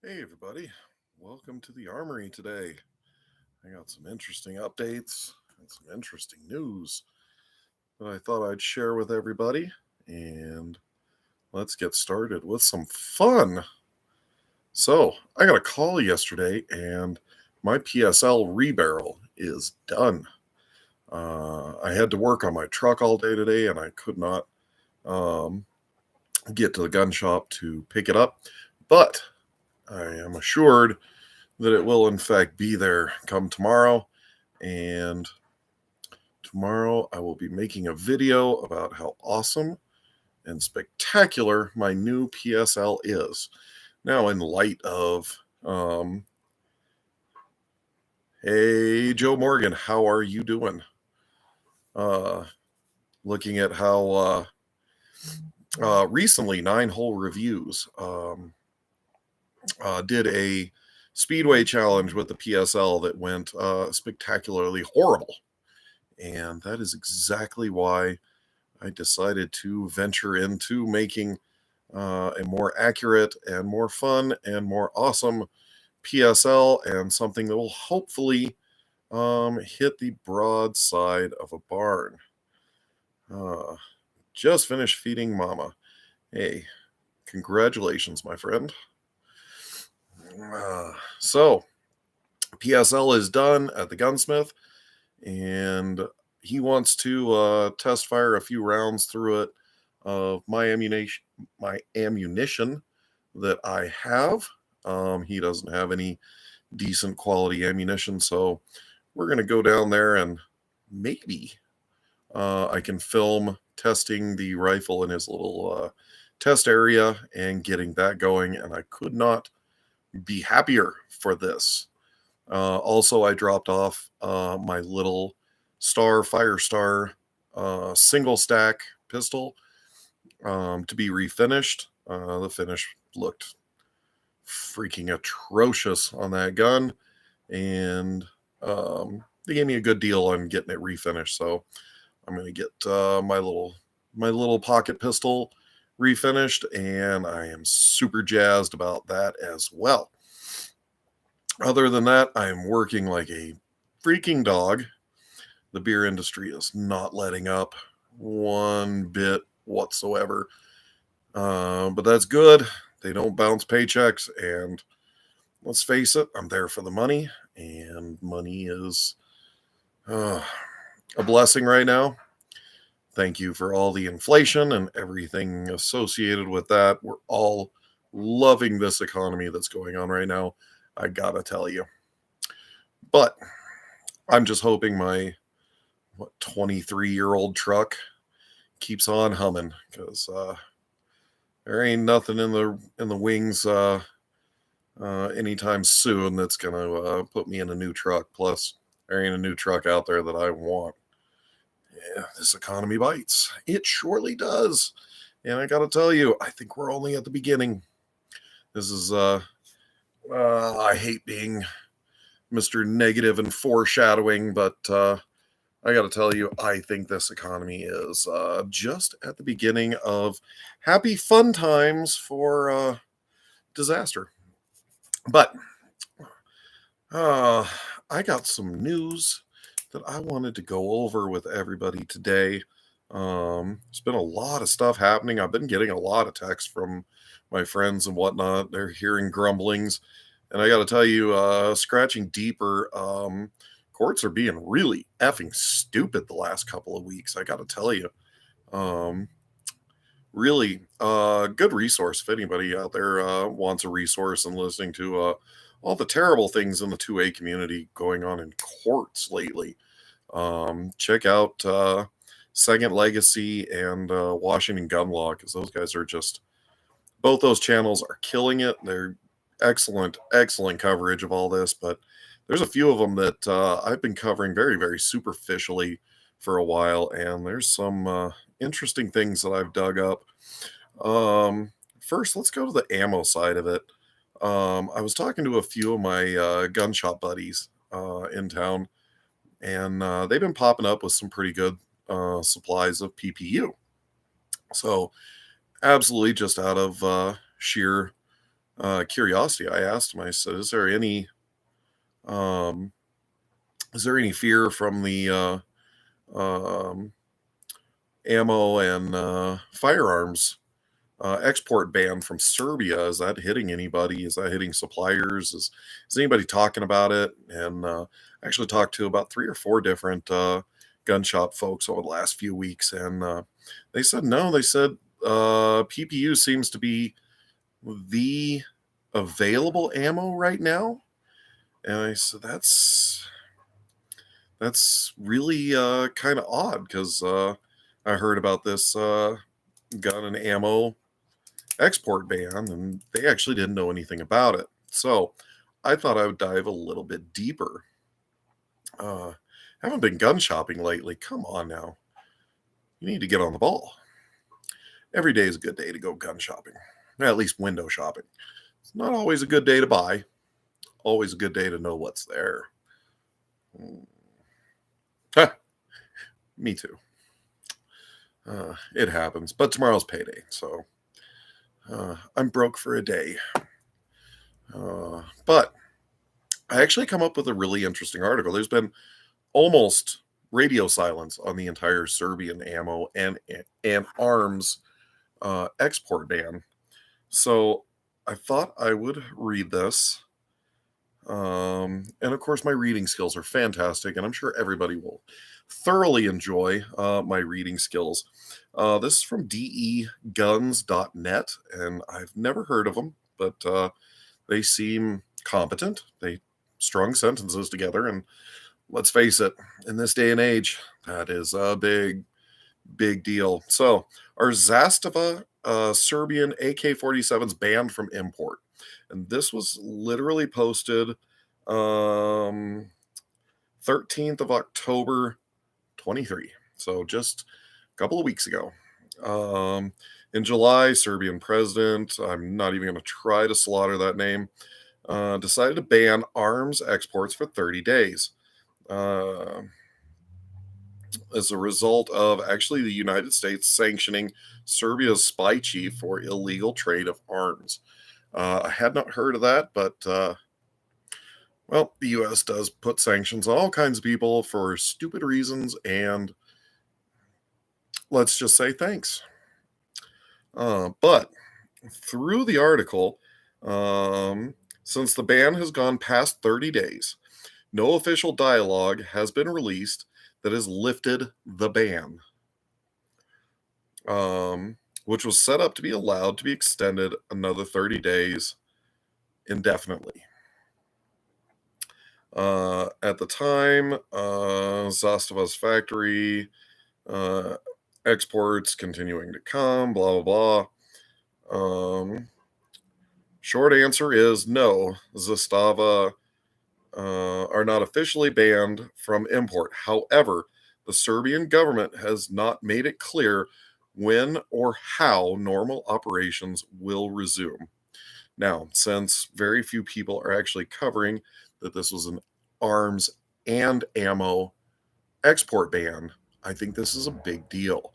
Hey everybody, welcome to the Armory today. I got some interesting updates and some interesting news that I thought I'd share with everybody. And let's get started with some fun. So, I got a call yesterday and my PSL rebarrel is done. I had to work on my truck all day today and I could not um, get to the gun shop to pick it up, but I am assured that it will in fact be there come tomorrow. And tomorrow I will be making a video about how awesome and spectacular my new PSL is. Now, in light of, hey, Joe Morgan, how are you doing? Uh, Looking at how recently Nine Hole Reviews did a speedway challenge with the PSL that went spectacularly horrible. And that is exactly why I decided to venture into making a more accurate and more fun and more awesome PSL, and something that will hopefully hit the broad side of a barn. Uh, just finished feeding Mama. Hey, congratulations, my friend. So, PSL is done at the gunsmith, and he wants to test fire a few rounds through it of my ammunition that I have. He doesn't have any decent quality ammunition, so we're going to go down there and maybe I can film testing the rifle in his little test area and getting that going, and I could not be happier for this. Also, I dropped off my little Firestar single stack pistol to be refinished. The finish looked freaking atrocious on that gun, and they gave me a good deal on getting it refinished. So I'm going to get my little pocket pistol refinished, and I am super jazzed about that as well. Other than that, I am working like a freaking dog. The beer industry is not letting up one bit whatsoever. But that's good. They don't bounce paychecks, and let's face it, I'm there for the money, and money is uh, a blessing right now. Thank you for all the inflation and everything associated with that. We're all loving this economy that's going on right now, I gotta tell you. But I'm just hoping my 23-year-old truck keeps on humming, because there ain't nothing in the wings anytime soon that's gonna put me in a new truck. Plus, there ain't a new truck out there that I want. Yeah, this economy bites. It surely does. And I gotta tell you, I think we're only at the beginning. This is I hate being Mr. Negative and foreshadowing, but I got to tell you, I think this economy is just at the beginning of happy fun times for disaster. But uh, I got some news that I wanted to go over with everybody today. There's been a lot of stuff happening. I've been getting a lot of texts from my friends and whatnot. They're hearing grumblings. And I got to tell you, scratching deeper, courts are being really effing stupid the last couple of weeks. I got to tell you. Um, Really good resource if anybody out there wants a resource and listening to all the terrible things in the 2A community going on in courts lately. Check out Second Legacy and Washington Gun Law, because those guys are just, both those channels are killing it. They're excellent coverage of all this, but there's a few of them that I've been covering very, very superficially for a while, and there's some interesting things that I've dug up. First, let's go to the ammo side of it. I was talking to a few of my gun shop buddies in town, and they've been popping up with some pretty good supplies of PPU. So, absolutely, just out of sheer curiosity, I asked him, I said, um, is there any fear from the um, ammo and firearms export ban from Serbia? Is that hitting anybody? Is that hitting suppliers? Is anybody talking about it? And I actually talked to about 3 or 4 different gun shop folks over the last few weeks, and they said no. They said PPU seems to be the available ammo right now. And I said that's really kind of odd, because I heard about this gun and ammo export ban, and they actually didn't know anything about it. So I thought I would dive a little bit deeper. Uh, haven't been gun shopping lately. Come on now. You need to get on the ball. Every day is a good day to go gun shopping, at least window shopping. It's not always a good day to buy, always a good day to know what's there. Ha, me too. It happens, but tomorrow's payday, so I'm broke for a day. But I actually come up with a really interesting article. There's been almost radio silence on the entire Serbian ammo and arms export ban. So I thought I would read this. And of course, my reading skills are fantastic, and I'm sure everybody will thoroughly enjoy my reading skills. This is from deguns.net, and I've never heard of them, but they seem competent. They strung sentences together, and let's face it, in this day and age, that is a big, big deal. So, are Zastava Serbian AK-47s banned from import? And this was literally posted 13th of October 23. So just a couple of weeks ago. In July, Serbian president, I'm not even going to try to slaughter that name, decided to ban arms exports for 30 days. As a result of actually the United States sanctioning Serbia's spy chief for illegal trade of arms. I had not heard of that, but well, the U.S. does put sanctions on all kinds of people for stupid reasons, and let's just say thanks. But through the article, since the ban has gone past 30 days, no official dialogue has been released that has lifted the ban, which was set up to be allowed to be extended another 30 days indefinitely. At the time, Zastava's factory, exports continuing to come, blah, blah, blah. Short answer is no, Zastava are not officially banned from import. However, the Serbian government has not made it clear when or how normal operations will resume. Now, since very few people are actually covering that this was an arms and ammo export ban, I think this is a big deal.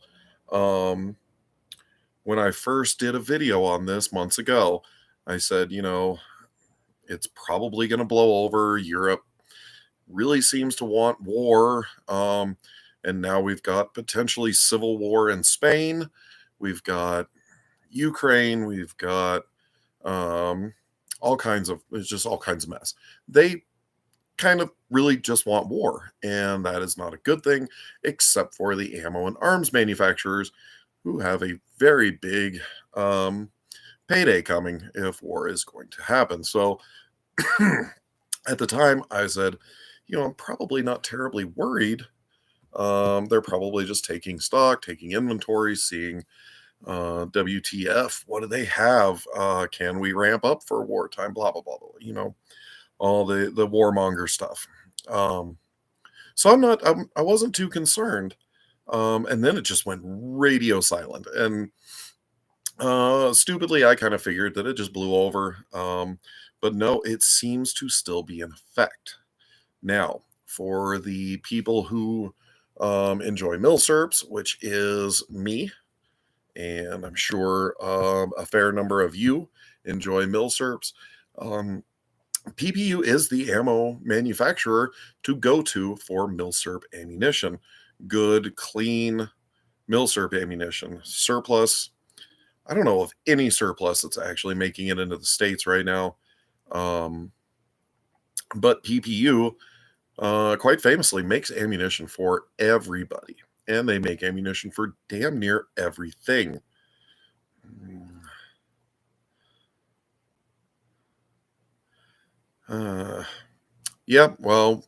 When I first did a video on this months ago, I said, it's probably going to blow over. Europe really seems to want war. And now we've got potentially civil war in Spain. We've got Ukraine. We've got it's just all kinds of mess. They kind of really just want war, and that is not a good thing, except for the ammo and arms manufacturers, who have a very big payday coming if war is going to happen. So at the time, I said, I'm probably not terribly worried. They're probably just taking stock, taking inventory, seeing WTF, what do they have? Can we ramp up for wartime? Blah, blah, blah, blah. All the warmonger stuff. So I wasn't too concerned. And then it just went radio silent. And stupidly, I kind of figured that it just blew over. But no, it seems to still be in effect. Now, for the people who enjoy milsurps, which is me, and I'm sure a fair number of you enjoy milsurps. Um, PPU is the ammo manufacturer to go to for milsurp ammunition. Good, clean milsurp ammunition. Surplus. I don't know of any surplus that's actually making it into the States right now. Um, but PPU, quite famously, makes ammunition for everybody. And they make ammunition for damn near everything. Uh, yeah, well,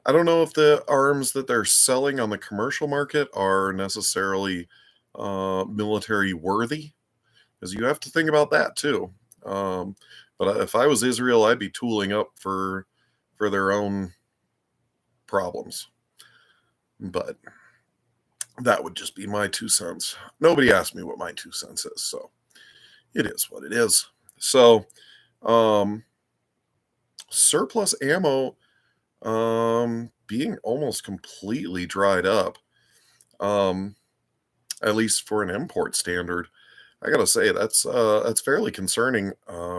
I don't know if the arms that they're selling on the commercial market are necessarily military worthy, because you have to think about that too. Um, but if I was Israel, I'd be tooling up for their own problems. But that would just be my 2 cents. Nobody asked me what my 2 cents is, so it is what it is. So, um, surplus ammo being almost completely dried up, um, at least for an import standard. I gotta say that's fairly concerning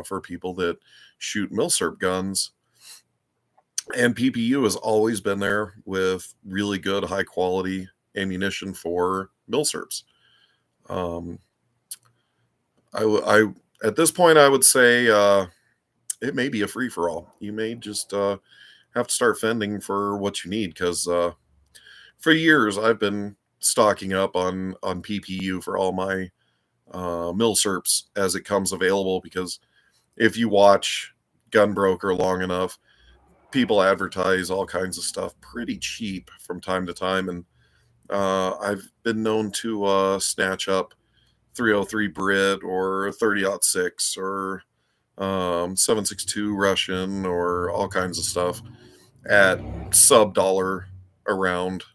for people that shoot milsurp guns. And PPU has always been there with really good, high quality ammunition for milsurps. Um, at this point, I would say it may be a free for all. You may just have to start fending for what you need, because for years I've been stocking up on PPU for all my milsurps as it comes available. Because if you watch Gunbroker long enough, people advertise all kinds of stuff pretty cheap from time to time, and I've been known to snatch up 303 Brit or 30-06 or 7.62 Russian or all kinds of stuff at sub-dollar around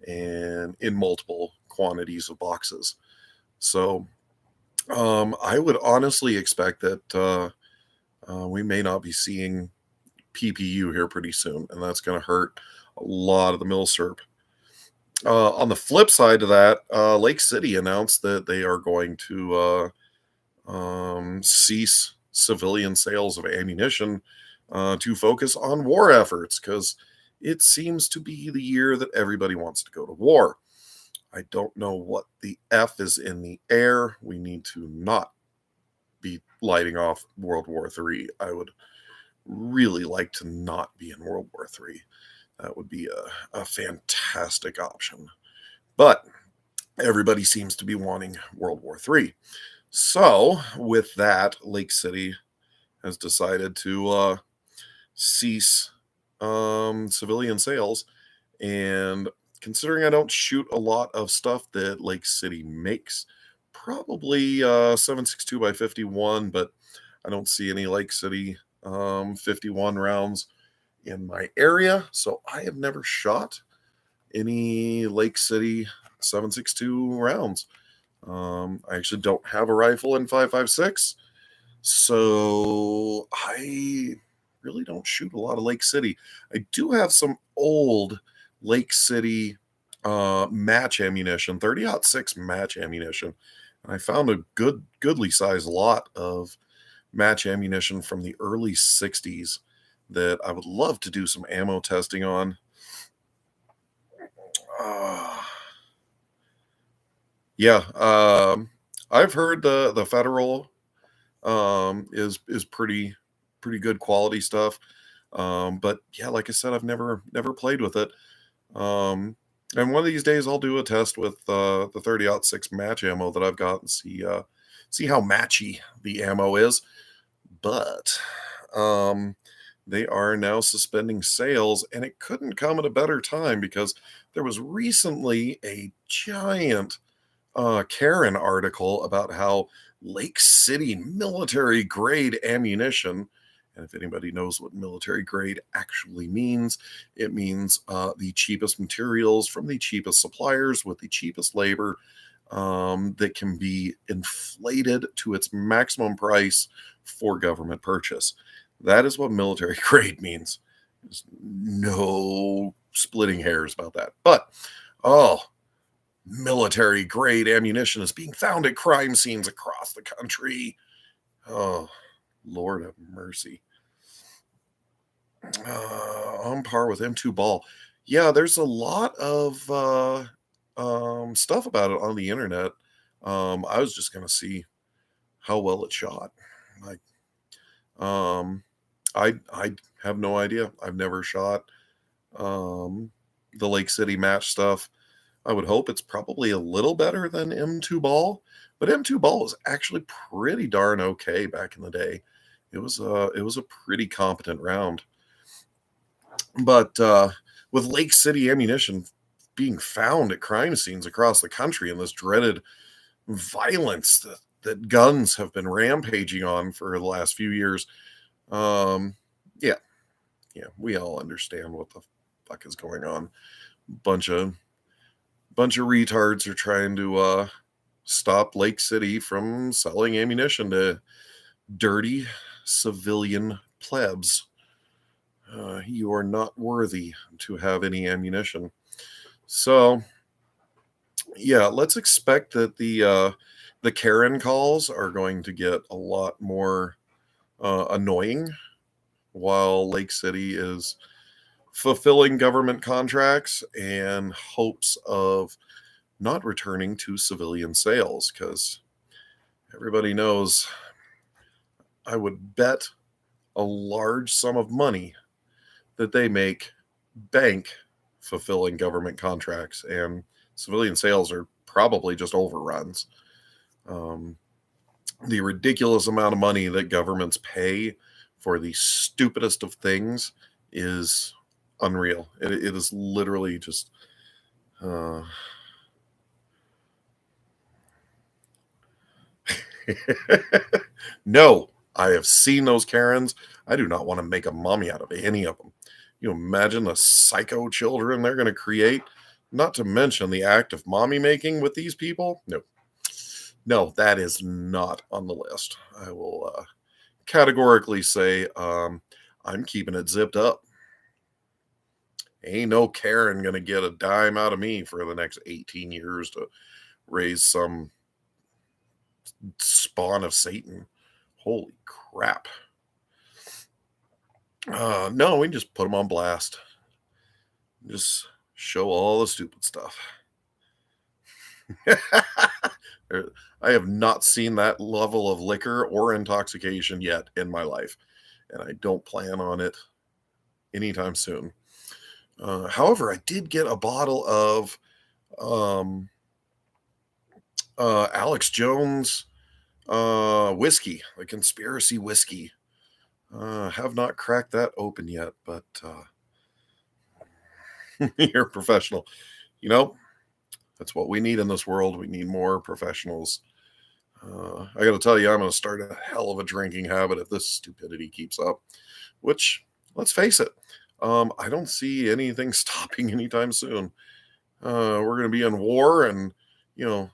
and in multiple quantities of boxes. So I would honestly expect that we may not be seeing PPU here pretty soon, and that's going to hurt a lot of the milsurp. On the flip side of that, Lake City announced that they are going to cease civilian sales of ammunition to focus on war efforts, because it seems to be the year that everybody wants to go to war. I don't know what the F is in the air. We need to not be lighting off World War III. I would really like to not be in World War III. That would be a fantastic option. But everybody seems to be wanting World War III. So, with that, Lake City has decided to cease civilian sales. And considering I don't shoot a lot of stuff that Lake City makes, probably 7.62 by 51, but I don't see any Lake City 51 rounds in my area. So I have never shot any Lake City 7.62 rounds. I actually don't have a rifle in 5.56, so I really don't shoot a lot of Lake City. I do have some old Lake City match ammunition, 30-06 match ammunition. And I found a goodly sized lot of match ammunition from the early 60s that I would love to do some ammo testing on. Uh, yeah, I've heard the federal is pretty good quality stuff. But yeah, like I said, I've never played with it. And one of these days I'll do a test with the 30-06 match ammo that I've got and see how matchy the ammo is. But they are now suspending sales, and it couldn't come at a better time, because there was recently a giant Karen article about how Lake City military grade ammunition, and if anybody knows what military grade actually means, it means the cheapest materials from the cheapest suppliers with the cheapest labor, that can be inflated to its maximum price for government purchase. That is what military grade means. There's no splitting hairs about that. But, oh military grade ammunition is being found at crime scenes across the country. Oh, Lord have mercy. On par with M2 ball. Yeah, there's a lot of stuff about it on the internet. I was just gonna see how well it shot. Like, um, I have no idea. I've never shot um, the Lake City match stuff. I would hope it's probably a little better than M2 ball, but M2 ball was actually pretty darn okay back in the day. It was a pretty competent round. But with Lake City ammunition being found at crime scenes across the country and this dreaded violence that guns have been rampaging on for the last few years, um, yeah, yeah, we all understand what the fuck is going on. Bunch of retards are trying to stop Lake City from selling ammunition to dirty civilian plebs. You are not worthy to have any ammunition. So, yeah, let's expect that the Karen calls are going to get a lot more annoying while Lake City is fulfilling government contracts and hopes of not returning to civilian sales, because everybody knows I would bet a large sum of money that they make bank fulfilling government contracts, and civilian sales are probably just overruns. Um, the ridiculous amount of money that governments pay for the stupidest of things is unreal. It is literally just. Uh... No, I have seen those Karens. I do not want to make a mommy out of any of them. You imagine the psycho children they're going to create, not to mention the act of mommy making with these people. No, no, that is not on the list. I will categorically say I'm keeping it zipped up. Ain't no Karen going to get a dime out of me for the next 18 years to raise some spawn of Satan. Holy crap. No, we just put them on blast. Just show all the stupid stuff. I have not seen that level of liquor or intoxication yet in my life, and I don't plan on it anytime soon. However, I did get a bottle of um, Alex Jones whiskey, the conspiracy whiskey. Have not cracked that open yet, but you're a professional. You know, that's what we need in this world. We need more professionals. I got to tell you, I'm going to start a hell of a drinking habit if this stupidity keeps up, which, let's face it, I don't see anything stopping anytime soon. We're going to be in war, and, you know,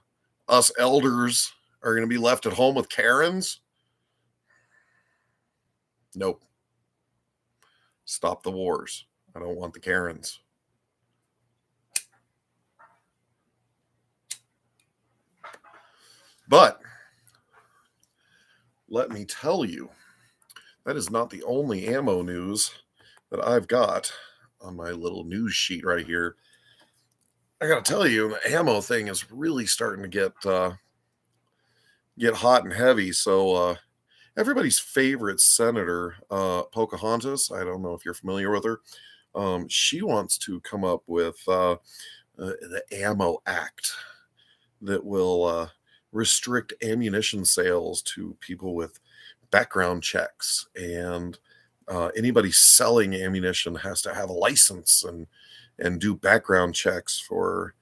us elders are going to be left at home with Karens. Nope. Stop the wars. I don't want the Karens. But let me tell you, that is not the only ammo news that I've got on my little news sheet right here. I got to tell you, the ammo thing is really starting to get hot and heavy. So everybody's favorite senator, Pocahontas, I don't know if you're familiar with her. She wants to come up with the Ammo Act that will restrict ammunition sales to people with background checks, and anybody selling ammunition has to have a license and do background checks for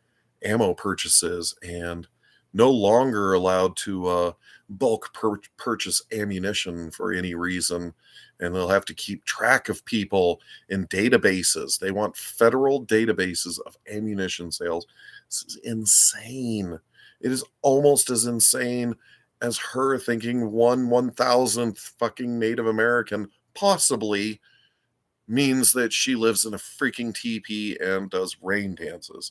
ammo purchases, and no longer allowed to bulk purchase ammunition for any reason. And they'll have to keep track of people in databases. They want federal databases of ammunition sales. This is insane. It is almost as insane as her thinking 1/1000th fucking Native American possibly means that she lives in a freaking teepee and does rain dances.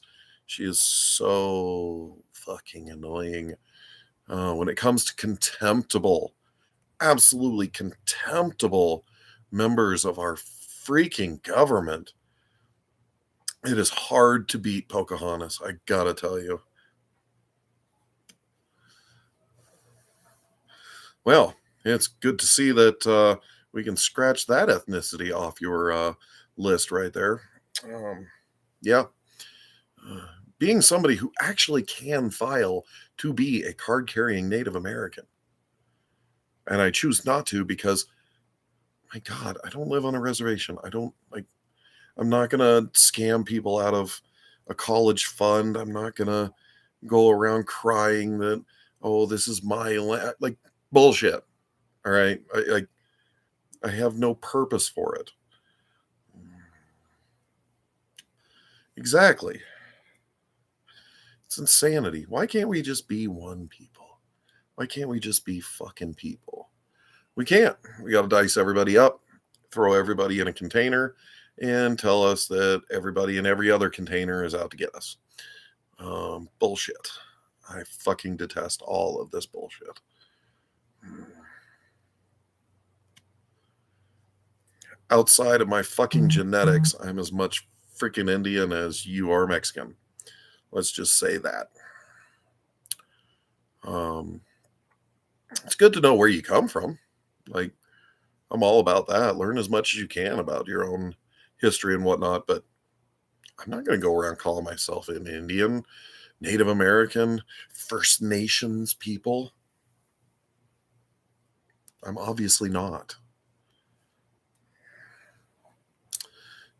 She is so fucking annoying. When it comes to contemptible, absolutely contemptible members of our freaking government, it is hard to beat Pocahontas, I gotta tell you. Well, it's good to see that we can scratch that ethnicity off your list right there. Um, yeah. Uh, Being somebody who actually can file to be a card carrying Native American. And I choose not to because, my God, I don't live on a reservation. I don't like, I'm not going to scam people out of a college fund. I'm not going to go around crying that, oh, this is my land. Like, bullshit. All right. I have no purpose for it. Exactly. It's insanity. Why can't we just be one people? Why can't we just be fucking people? We can't. We got to dice everybody up, throw everybody in a container, and tell us that everybody in every other container is out to get us. Bullshit. I fucking detest all of this bullshit. Outside of my fucking genetics, I'm as much freaking Indian as you are Mexican. Let's just say that. Um, it's good to know where you come from. Like, I'm all about that. Learn as much as you can about your own history and whatnot, but I'm not going to go around calling myself an Indian, Native American, First Nations people. I'm obviously not.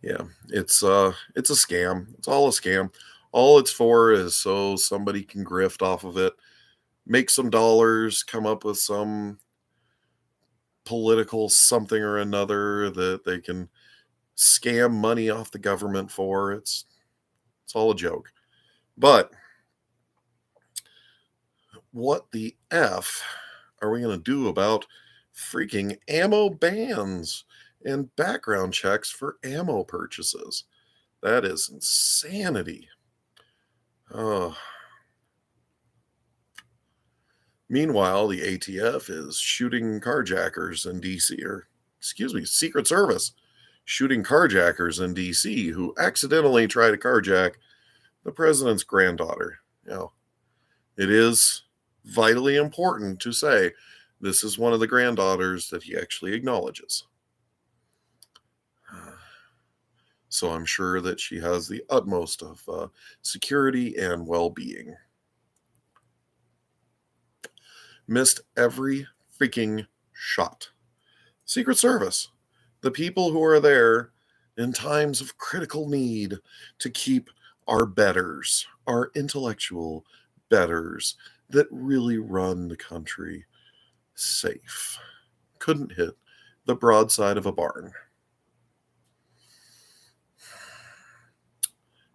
Yeah, it's a scam. It's all a scam. All it's for is so somebody can grift off of it, make some dollars, come up with some political something or another that they can scam money off the government for. It's all a joke. But what the F are we going to do about freaking ammo bans and background checks for ammo purchases? That is insanity. Oh. Meanwhile, the ATF is shooting carjackers in DC, or excuse me, Secret Service shooting carjackers in DC who accidentally try to carjack the president's granddaughter. You know, it is vitally important to say this is one of the granddaughters that he actually acknowledges. So I'm sure that she has the utmost of security and well being. Missed every freaking shot. Secret Service, the people who are there in times of critical need to keep our betters, our intellectual betters that really run the country safe. Couldn't hit the broadside of a barn.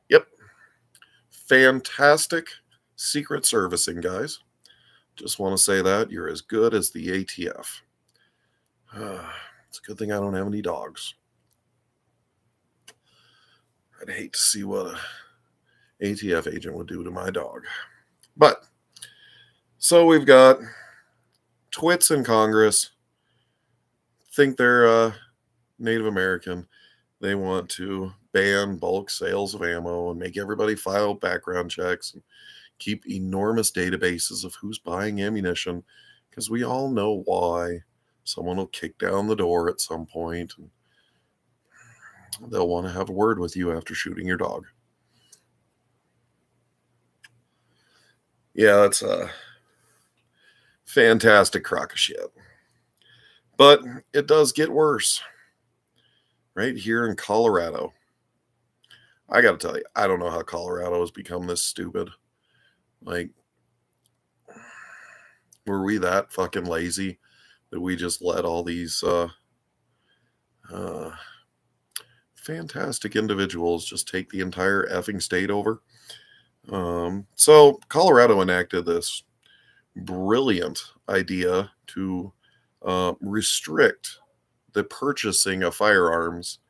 Yep. Fantastic Secret Servicing, guys. Just want to say that you're as good as the ATF. It's a good thing I don't have any dogs. I'd hate to see what a ATF agent would do to my dog. But so we've got twits in Congress think they're Native American. They want to ban bulk sales of ammo and make everybody file background checks and keep enormous databases of who's buying ammunition because we all know why. Someone will kick down the door at some point and they'll want to have a word with you after shooting your dog. Yeah, that's a fantastic crock of shit. But it does get worse. Right here in Colorado. I got to tell you, I don't know how Colorado has become this stupid. Like, were we that fucking lazy that we just let all these fantastic individuals just take the entire effing state over? So Colorado enacted this brilliant idea to restrict the purchasing of firearms,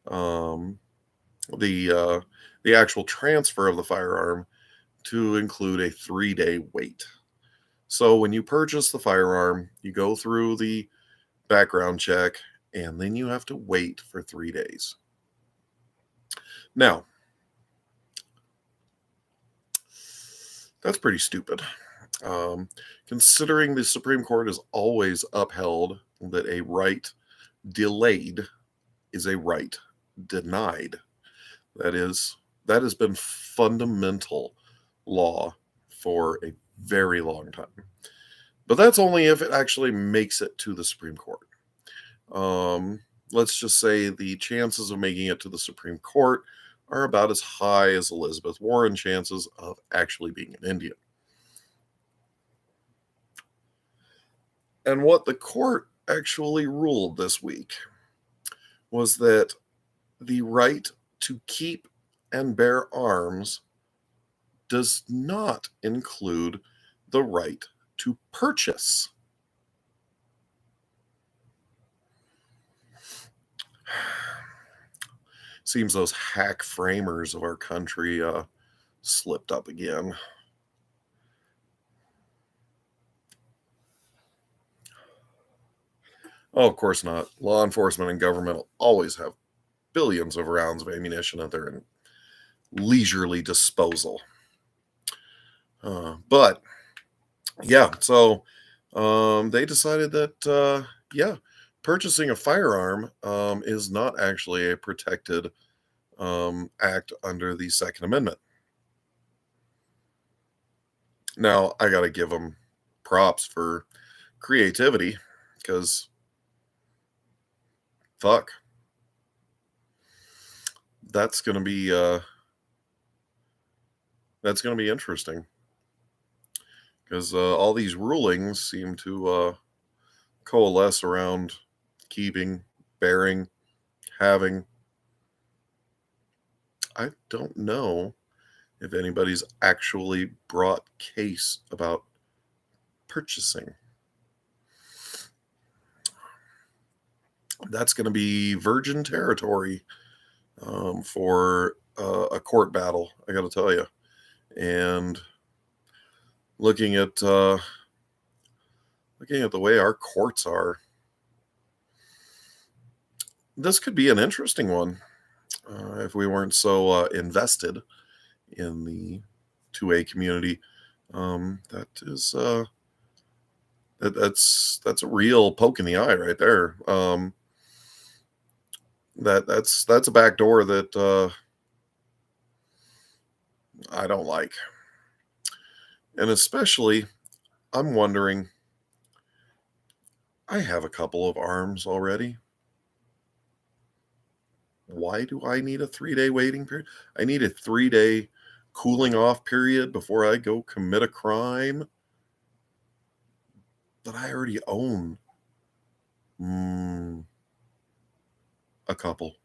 the the actual transfer of the firearm to include a 3-day wait. So when you purchase the firearm, you go through the background check, and then you have to wait for 3 days. Now, that's pretty stupid. Considering the Supreme Court has always upheld that a right delayed is a right denied. That has been fundamental law for a very long time. But that's only if it actually makes it to the Supreme Court. Let's just say the chances of making it to the Supreme Court are about as high as Elizabeth Warren's chances of actually being an Indian. And what the court actually ruled this week was that the right to keep and bear arms does not include the right to purchase. Seems those hack framers of our country slipped up again. Oh, of course not. Law enforcement and government will always have billions of rounds of ammunition at their leisurely disposal. But yeah, so they decided that purchasing a firearm is not actually a protected act under the Second Amendment. Now, I got to give them props for creativity, because fuck, that's going to be interesting, because all these rulings seem to coalesce around keeping, bearing, having. I don't know if anybody's actually brought case about purchasing. That's going to be virgin territory for a court battle, I got to tell you. And looking at the way our courts are, this could be an interesting one if we weren't so invested in the 2A community. That's a real poke in the eye right there. That's a back door that I don't like. And especially, I'm wondering, I have a couple of arms already. Why do I need a 3-day waiting period? I need a 3-day cooling off period before I go commit a crime that I already own. A couple.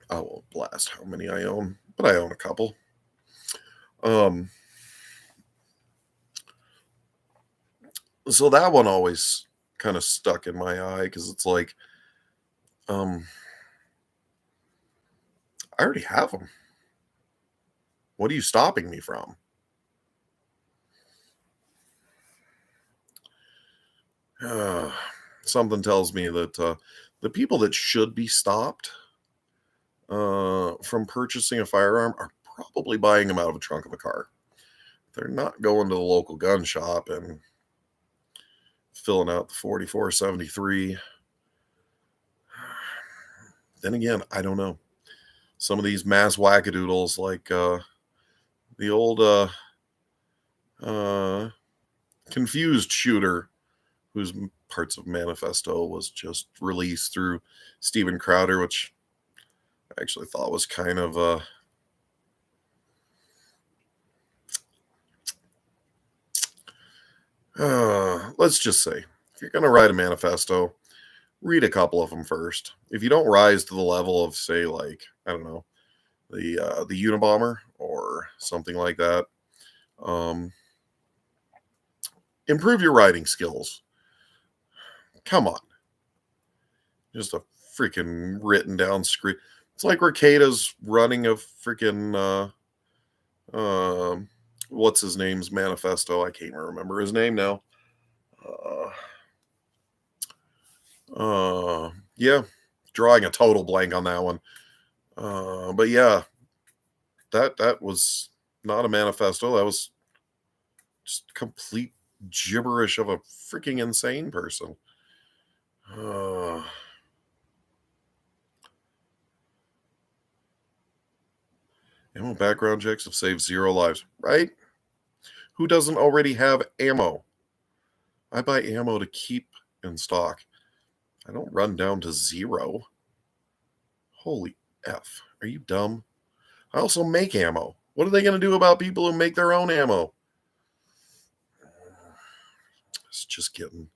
I won't blast how many I own, but I own a couple. So that one always kind of stuck in my eye, because it's like, I already have them. What are you stopping me from? Something tells me that the people that should be stopped from purchasing a firearm are probably buying them out of the trunk of a car. They're not going to the local gun shop and filling out the 4473. Then again, I don't know. Some of these mass wackadoodles, like the old confused shooter, whose parts of Manifesto was just released through Steven Crowder, which I actually thought was kind of let's just say, if you're going to write a manifesto, read a couple of them first. If you don't rise to the level of, say, like, I don't know, the Unabomber or something like that, improve your writing skills. Come on. Just a freaking written down script. It's like Rekieta's running a freaking um what's his name's manifesto. I can't remember his name now. Uh, yeah, drawing a total blank on that one. But yeah, that was not a manifesto. That was just complete gibberish of a freaking insane person. Uh, Ammo background checks have saved 0 lives, right? Who doesn't already have ammo? I buy ammo to keep in stock. I don't run down to 0. Holy F. Are you dumb? I also make ammo. What are they going to do about people who make their own ammo? It's just getting.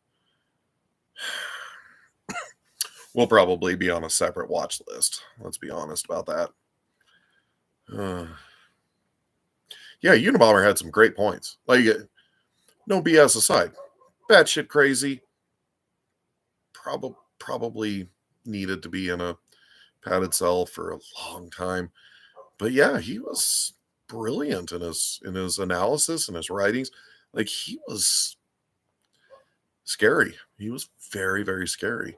We'll probably be on a separate watch list. Let's be honest about that. Yeah, Unabomber had some great points. Like, no BS aside, batshit crazy. Probably needed to be in a padded cell for a long time. But yeah, he was brilliant in his analysis and his writings. Like, he was scary. He was very, very scary.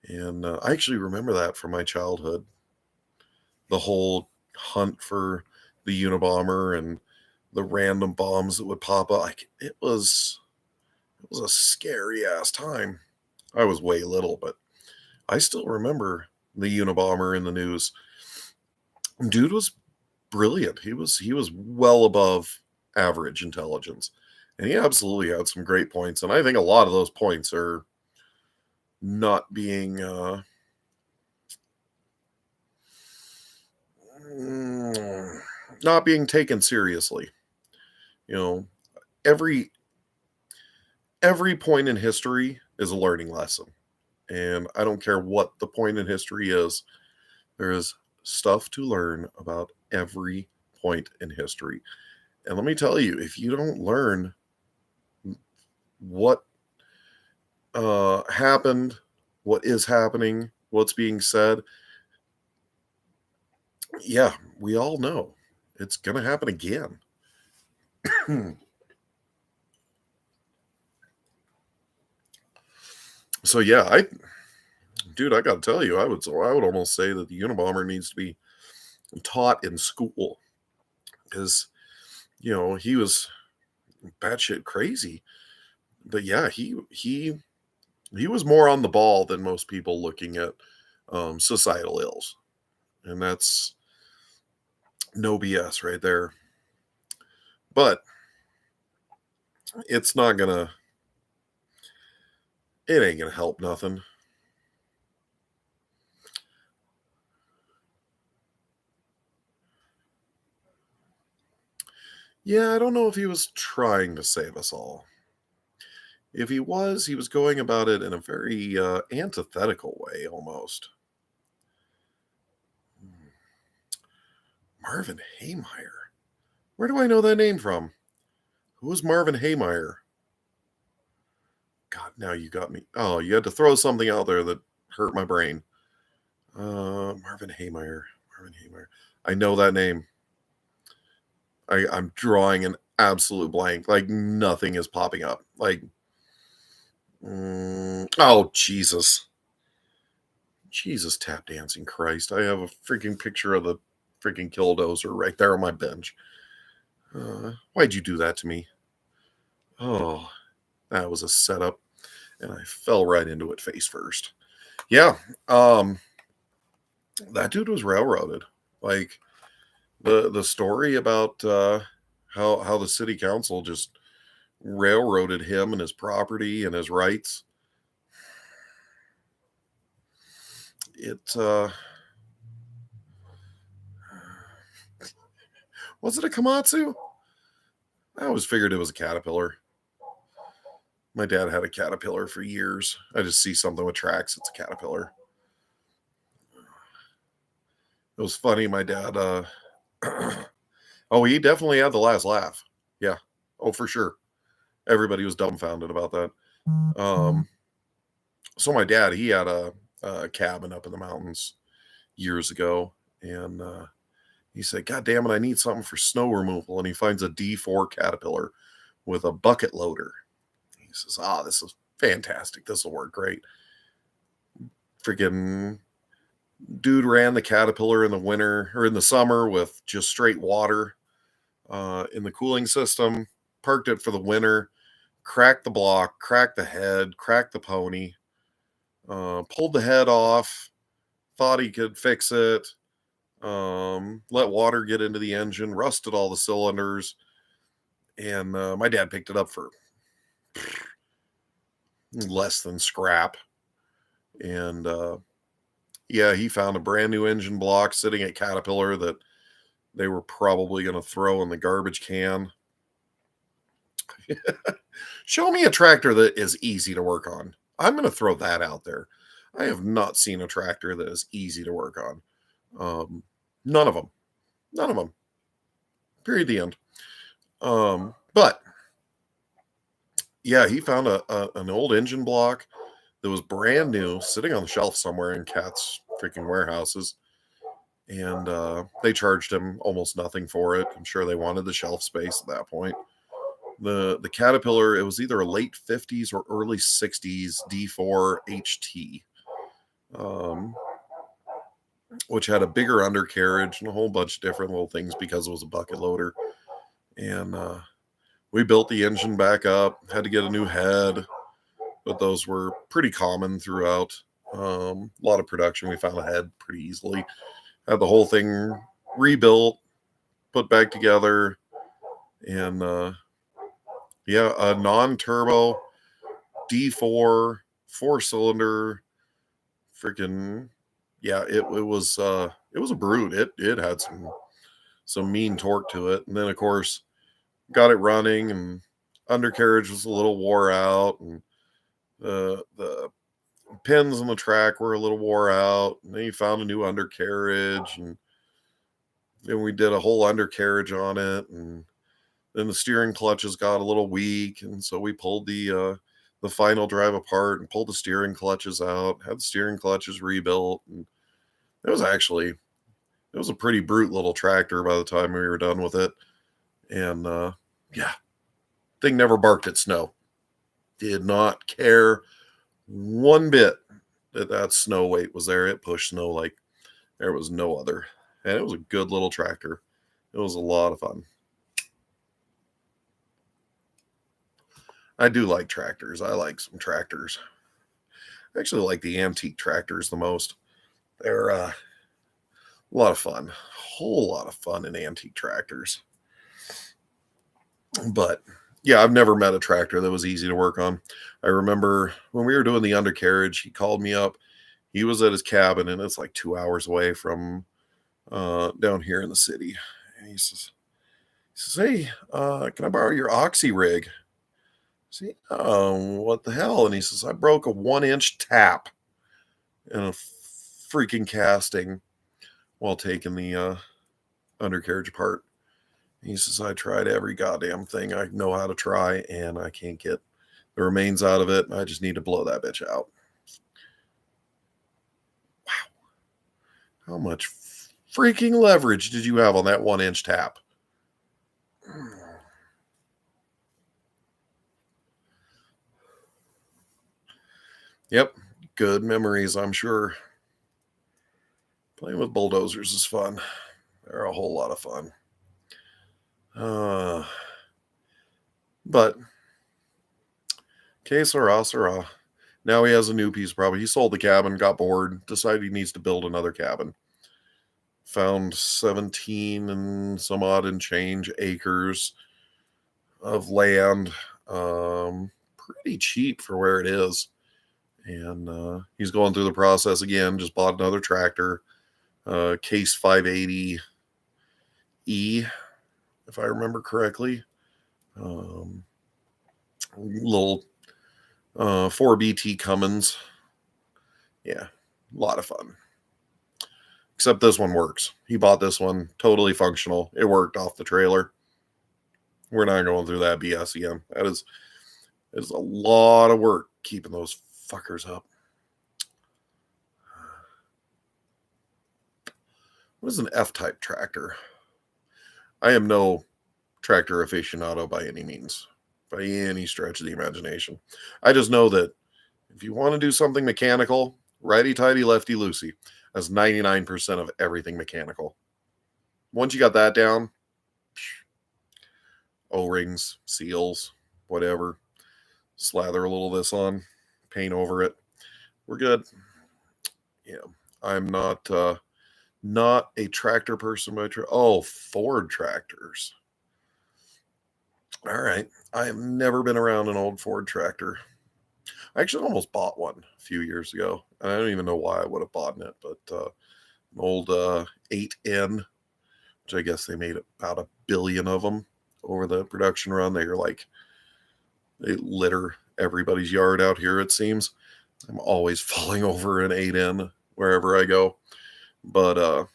And I actually remember that from my childhood. The whole hunt for the Unabomber and the random bombs that would pop up. Like, it was a scary ass time. I was way little, but I still remember the Unabomber in the news. Dude was brilliant. He was well above average intelligence. And he absolutely had some great points. And I think a lot of those points are not being not being taken seriously. You know, every point in history is a learning lesson. And I don't care what the point in history is, there is stuff to learn about every point in history. And let me tell you, if you don't learn what happened, what is happening, what's being said, yeah, we all know it's going to happen again. So yeah, dude, I got to tell you, I would almost say that the Unabomber needs to be taught in school because he was batshit crazy. But yeah, he was more on the ball than most people looking at societal ills, and that's no BS right there. But it's not gonna. It ain't gonna help nothing. Yeah, I don't know if he was trying to save us all. If he was going about it in a very antithetical way almost. Marvin Haymeyer. Where do I know that name from? Who was Marvin Haymeyer? God, now you got me. Oh, you had to throw something out there that hurt my brain. Marvin Haymeyer. Marvin Haymeyer. I know that name. I'm drawing an absolute blank. Like, nothing is popping up. Like, oh, Jesus. Jesus, tap dancing Christ. I have a freaking picture of the freaking killdozer right there on my bench. Why'd you do that to me? Oh, that was a setup, and I fell right into it face first. Yeah, that dude was railroaded. Like, the story about how the city council just railroaded him and his property and his rights. It was it a Komatsu? I always figured it was a Caterpillar. My dad had a Caterpillar for years. I just see something with tracks, it's a Caterpillar. It was funny. My dad, oh, he definitely had the last laugh. Yeah. Oh, for sure. Everybody was dumbfounded about that. So my dad, he had a cabin up in the mountains years ago, and he said, God damn it, I need something for snow removal. And he finds a D4 Caterpillar with a bucket loader. He says, this is fantastic. This will work great. Freaking dude ran the Caterpillar in the winter or in the summer with just straight water in the cooling system, parked it for the winter, cracked the block, cracked the head, cracked the pony, pulled the head off, thought he could fix it, let water get into the engine, rusted all the cylinders, and my dad picked it up for less than scrap. And he found a brand new engine block sitting at Caterpillar that they were probably going to throw in the garbage can. Show me a tractor that is easy to work on. I'm going to throw that out there. I have not seen a tractor that is easy to work on. None of them. Period. The end. But yeah, he found an old engine block that was brand new, sitting on the shelf somewhere in Cat's freaking warehouses. And they charged him almost nothing for it. I'm sure they wanted the shelf space at that point. The Caterpillar, it was either a late 50s or early 60s D4 HT, which had a bigger undercarriage and a whole bunch of different little things because it was a bucket loader. And we built the engine back up, had to get a new head, but those were pretty common throughout. A lot of production. We found a head pretty easily. Had the whole thing rebuilt, put back together, and a non-turbo D4 4-cylinder freaking it was a brute. It had some mean torque to it. And then of course got it running, and undercarriage was a little wore out, and the pins on the track were a little wore out, and then he found a new undercarriage, and then we did a whole undercarriage on it, and then the steering clutches got a little weak, and so we pulled the final drive apart and pulled the steering clutches out, had the steering clutches rebuilt, and it was a pretty brute little tractor by the time we were done with it. And thing never barked at snow. Did not care one bit that snow weight was there. It pushed snow like there was no other. And it was a good little tractor. It was a lot of fun. I do like tractors. I like some tractors. I actually like the antique tractors the most. They're a lot of fun. A whole lot of fun in antique tractors. But yeah, I've never met a tractor that was easy to work on. I remember when we were doing the undercarriage, he called me up. He was at his cabin, and it's like 2 hours away from down here in the city. And he says, hey, can I borrow your oxy rig? See, what the hell? And he says, I broke a 1-inch tap in a freaking casting while taking the undercarriage apart. He says, I tried every goddamn thing I know how to try, and I can't get the remains out of it. I just need to blow that bitch out. Wow. How much freaking leverage did you have on that 1-inch tap? Yep. Good memories, I'm sure. Playing with bulldozers is fun. They're a whole lot of fun. But que sera. Now he has a new piece of property. He sold the cabin, got bored, decided he needs to build another cabin. Found 17 and some odd and change acres of land. Pretty cheap for where it is. And he's going through the process again. Just bought another tractor, Case 580E, if I remember correctly. Little 4BT Cummins. Yeah, a lot of fun. Except this one works. He bought this one totally functional. It worked off the trailer. We're not going through that BS again. That is a lot of work keeping those fuckers up. What is an F-type tractor? I am no tractor aficionado by any means, by any stretch of the imagination. I just know that if you want to do something mechanical, righty-tighty, lefty-loosey. That's 99% of everything mechanical. Once you got that down, O-rings, seals, whatever, slather a little of this on, paint over it. We're good. Yeah, I'm not a tractor person by Ford tractors. All right. I have never been around an old Ford tractor. I actually almost bought one a few years ago. I don't even know why I would have bought it, but an old 8N, which I guess they made about 1 billion of them over the production run. They litter everybody's yard out here, it seems. I'm always falling over an 8N wherever I go. But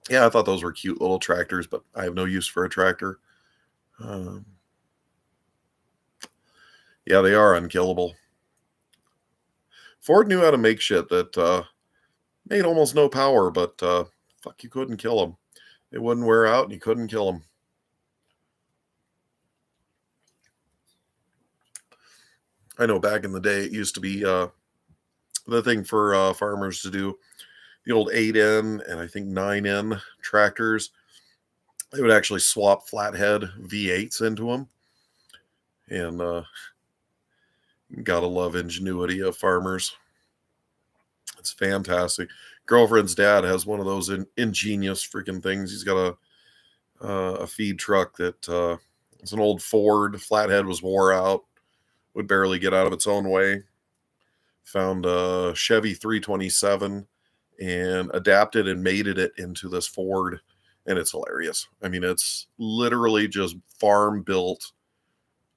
yeah, I thought those were cute little tractors, but I have no use for a tractor. Yeah, they are unkillable. Ford knew how to make shit that made almost no power, but fuck, you couldn't kill them. It wouldn't wear out, and you couldn't kill them. I know back in the day, it used to be the thing for farmers to do. The old 8N and I think 9N tractors, they would actually swap flathead V8s into them. And gotta love ingenuity of farmers. It's fantastic. Girlfriend's dad has one of those ingenious freaking things. He's got a feed truck that it's an old Ford. Flathead was wore out, would barely get out of its own way. Found a Chevy 327 and adapted and mated it into this Ford, and it's hilarious. I mean, it's literally just farm-built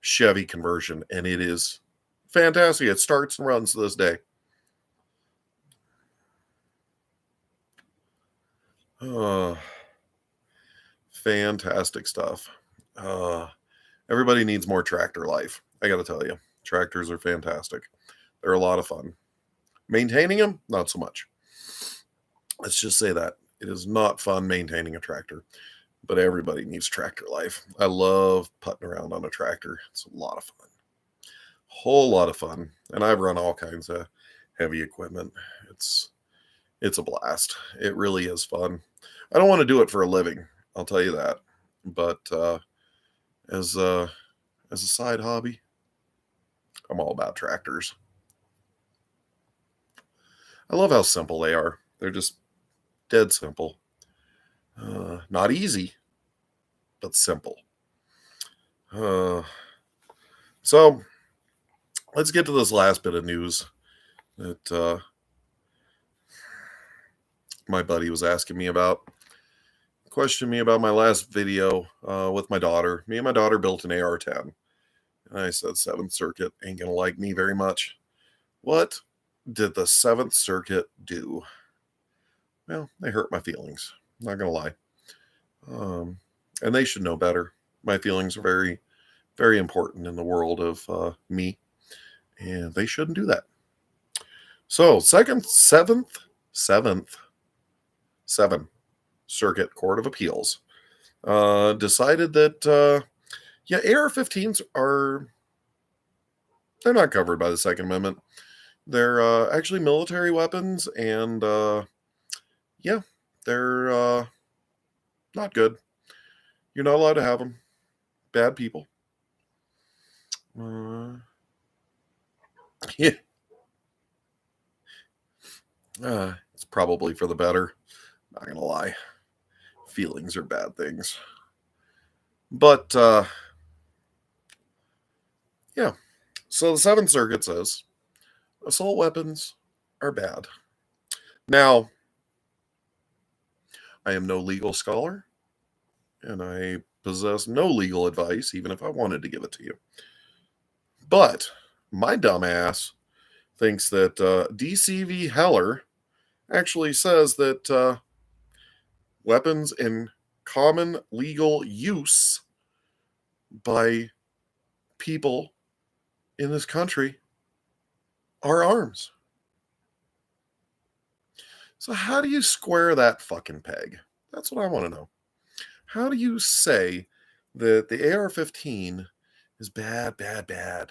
Chevy conversion, and it is fantastic. It starts and runs to this day. Fantastic stuff. Everybody needs more tractor life. I got to tell you, tractors are fantastic. They're a lot of fun. Maintaining them, not so much. Let's just say that. It is not fun maintaining a tractor, but everybody needs tractor life. I love putting around on a tractor. It's a lot of fun. Whole lot of fun. And I've run all kinds of heavy equipment. It's a blast. It really is fun. I don't want to do it for a living, I'll tell you that. But as a side hobby, I'm all about tractors. I love how simple they are. They're just dead simple. Not easy, but simple. So let's get to this last bit of news that my buddy was asking me about. Questioned me about my last video with my daughter. Me and my daughter built an AR-10. And I said, 7th Circuit ain't going to like me very much. What did the 7th Circuit do? Well, they hurt my feelings. Not going to lie. And they should know better. My feelings are very, very important in the world of me. And they shouldn't do that. So, 7th Circuit Court of Appeals decided that, yeah, AR-15s they're not covered by the Second Amendment. They're actually military weapons, and yeah, they're not good. You're not allowed to have them. Bad people. Yeah. It's probably for the better. Not gonna lie. Feelings are bad things. But yeah. So the 7th Circuit says assault weapons are bad. Now, I am no legal scholar, and I possess no legal advice, even if I wanted to give it to you. But my dumbass thinks that DCV Heller actually says that weapons in common legal use by people in this country are arms. So how do you square that fucking peg? That's what I want to know. How do you say that the AR-15 is bad, bad, bad?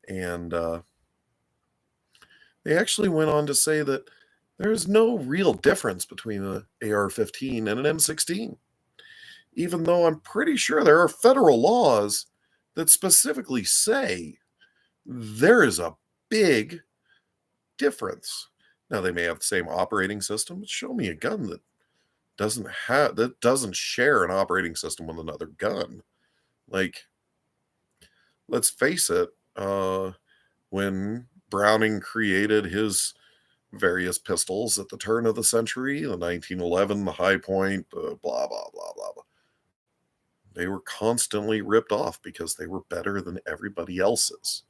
And they actually went on to say that there's no real difference between an AR-15 and an M16, even though I'm pretty sure there are federal laws that specifically say there is a big difference. Now, they may have the same operating system, but show me a gun that doesn't share an operating system with another gun. Like, let's face it, when Browning created his various pistols at the turn of the century, the 1911, the High Point, blah, blah, blah, blah, blah. They were constantly ripped off because they were better than everybody else's.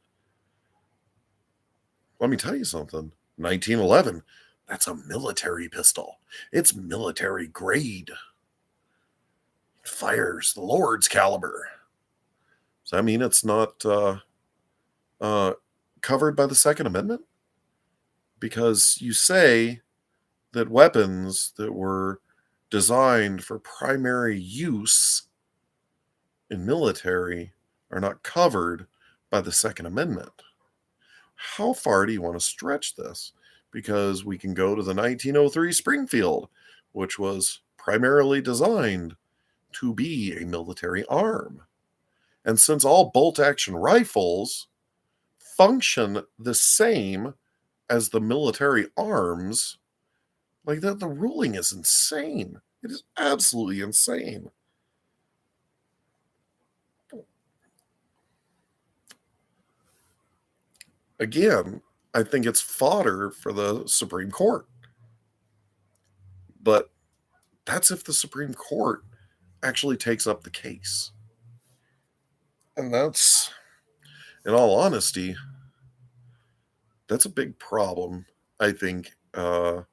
Let me tell you something. 1911, that's a military pistol. It's military grade. It fires the Lord's caliber. Does that mean it's not covered by the Second Amendment? Because you say that weapons that were designed for primary use in military are not covered by the Second Amendment. How far do you want to stretch this? Because we can go to the 1903 Springfield, which was primarily designed to be a military arm. And since all bolt-action rifles function the same as the military arms, like that, the ruling is insane. It is absolutely insane. Again, I think it's fodder for the Supreme Court. But that's if the Supreme Court actually takes up the case. And that's, in all honesty, that's a big problem, I think, in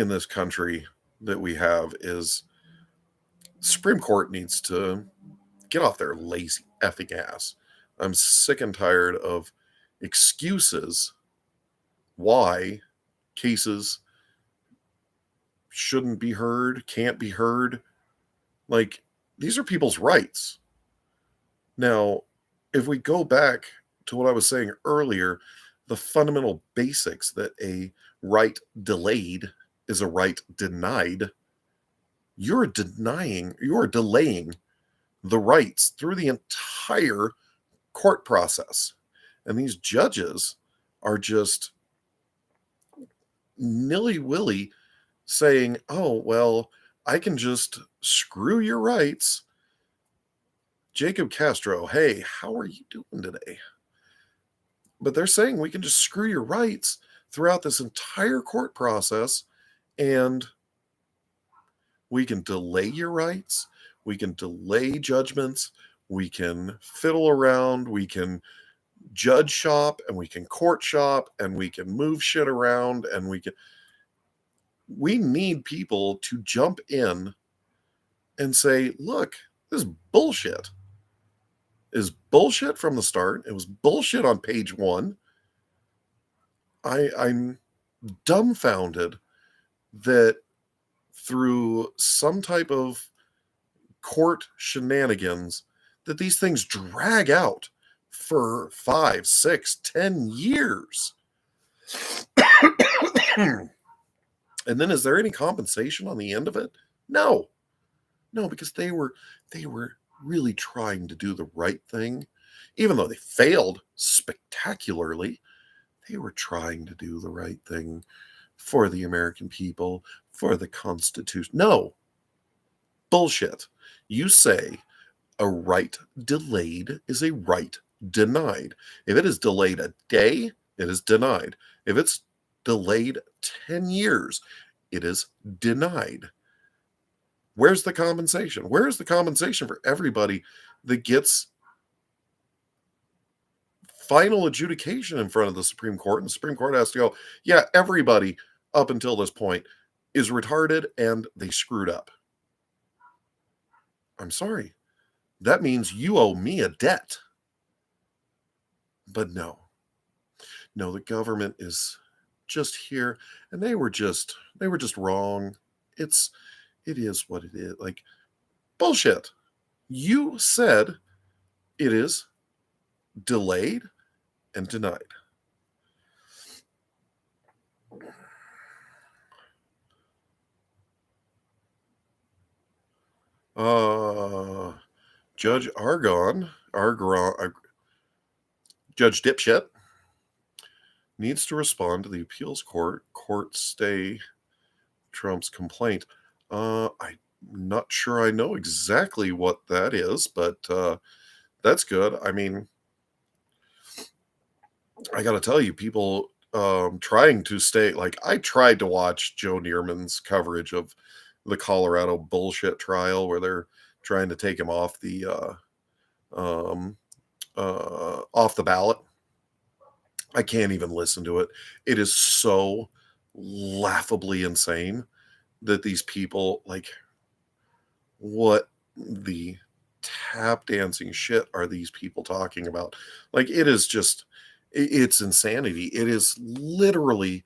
this country that we have is Supreme Court needs to get off their lazy effing ass. I'm sick and tired of excuses why cases shouldn't be heard, can't be heard. Like, these are people's rights. Now, if we go back to what I was saying earlier, the fundamental basics that a right delayed is a right denied, you're delaying the rights through the entire court process. And these judges are just nilly-willy saying, oh, well, I can just screw your rights. Jacob Castro, hey, how are you doing today? But they're saying we can just screw your rights throughout this entire court process, and we can delay your rights, we can delay judgments, we can fiddle around, we can judge shop, and we can court shop, and we can move shit around, and we need people to jump in and say, look, this is bullshit. It is bullshit from the start. It was bullshit on page 1. I'm dumbfounded that through some type of court shenanigans that these things drag out for 5, 6, 10 years. And then is there any compensation on the end of it? No, because they were really trying to do the right thing. Even though they failed spectacularly, they were trying to do the right thing for the American people, for the Constitution. No, bullshit. You say a right delayed is a right denied. If it is delayed a day, it is denied. If it's delayed 10 years, it is denied. Where's the compensation? Where's the compensation for everybody that gets final adjudication in front of the Supreme Court? And the Supreme Court has to go, yeah, everybody up until this point is retarded and they screwed up. I'm sorry. That means you owe me a debt. But no, the government is just here, and they were just wrong. It's it is what it is. Like, bullshit. You said it is delayed and denied. Uh, Judge Judge Dipshit needs to respond to the appeals court stay Trump's complaint. I'm not sure I know exactly what that is, but that's good. I mean, I got to tell you, people trying to stay, like, I tried to watch Joe Neerman's coverage of the Colorado bullshit trial where they're trying to take him um, off the ballot. I can't even listen to it. It is so laughably insane that these people, like, what the tap dancing shit are these people talking about? Like, it is just, it's insanity. It is literally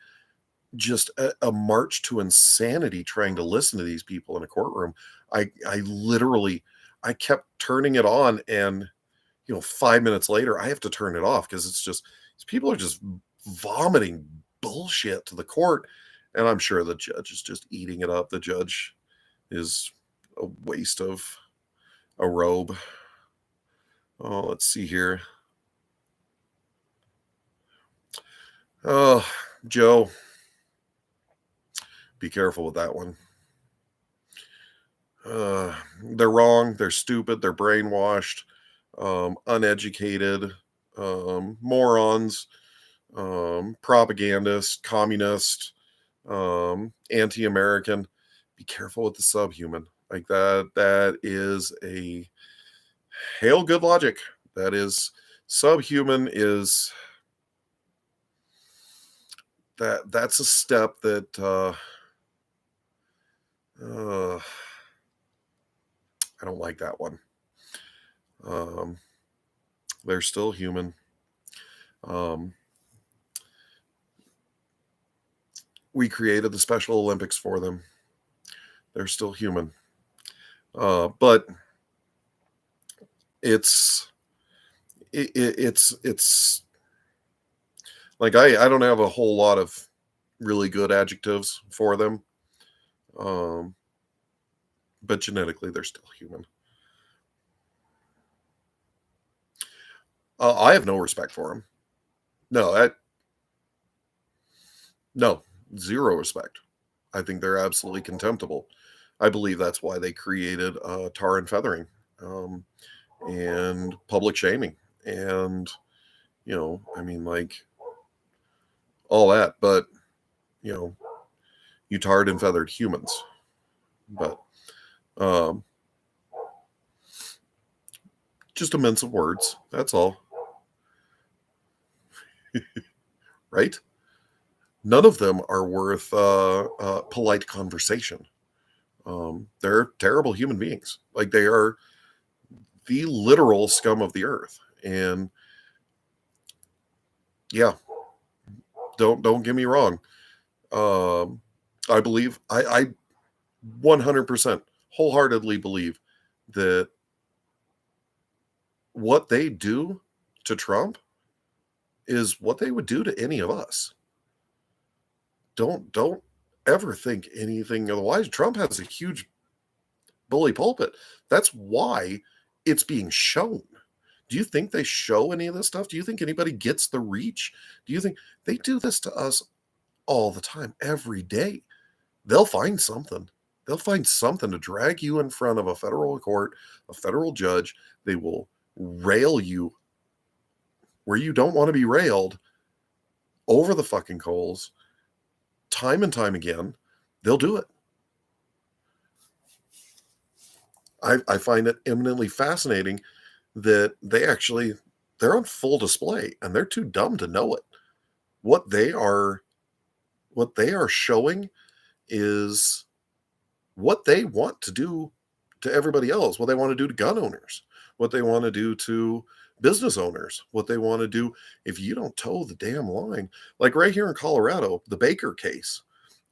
just a march to insanity trying to listen to these people in a courtroom. I literally, I kept turning it on, and 5 minutes later I have to turn it off because it's just, these people are just vomiting bullshit to the court, and I'm sure the judge is just eating it up. The judge is a waste of a robe. Oh, let's see here. Oh, Joe, be careful with that one. They're wrong. They're stupid. They're brainwashed, uneducated, morons, propagandist, communist, anti-American. Be careful with the subhuman. Like that. That is a hail good logic. That is subhuman is that's a step that I don't like that one. They're still human. We created the Special Olympics for them. They're still human. But it's like I don't have a whole lot of really good adjectives for them. But genetically they're still human. I have no respect for them. No, zero respect. I think they're absolutely contemptible. I believe that's why they created tar and feathering, and public shaming, and I mean, like, all that. But you tarred and feathered humans. But just immense of words. That's all. Right? None of them are worth polite conversation. They're terrible human beings. Like, they are the literal scum of the earth. And yeah, don't get me wrong. I believe I 100% wholeheartedly believe that what they do to Trump is what they would do to any of us. Don't ever think anything otherwise. Trump has a huge bully pulpit. That's why it's being shown. Do you think they show any of this stuff? Do you think anybody gets the reach? Do you think they do this to us all the time, every day? They'll find something. They'll find something to drag you in front of a federal court, a federal judge. They will rail you where you don't want to be railed, over the fucking coals, time and time again. They'll do it. I find it eminently fascinating that they're on full display, and they're too dumb to know it. What they are showing is what they want to do to everybody else, what they want to do to gun owners, what they want to do to business owners, what they want to do. If you don't toe the damn line, like right here in Colorado, the Baker case.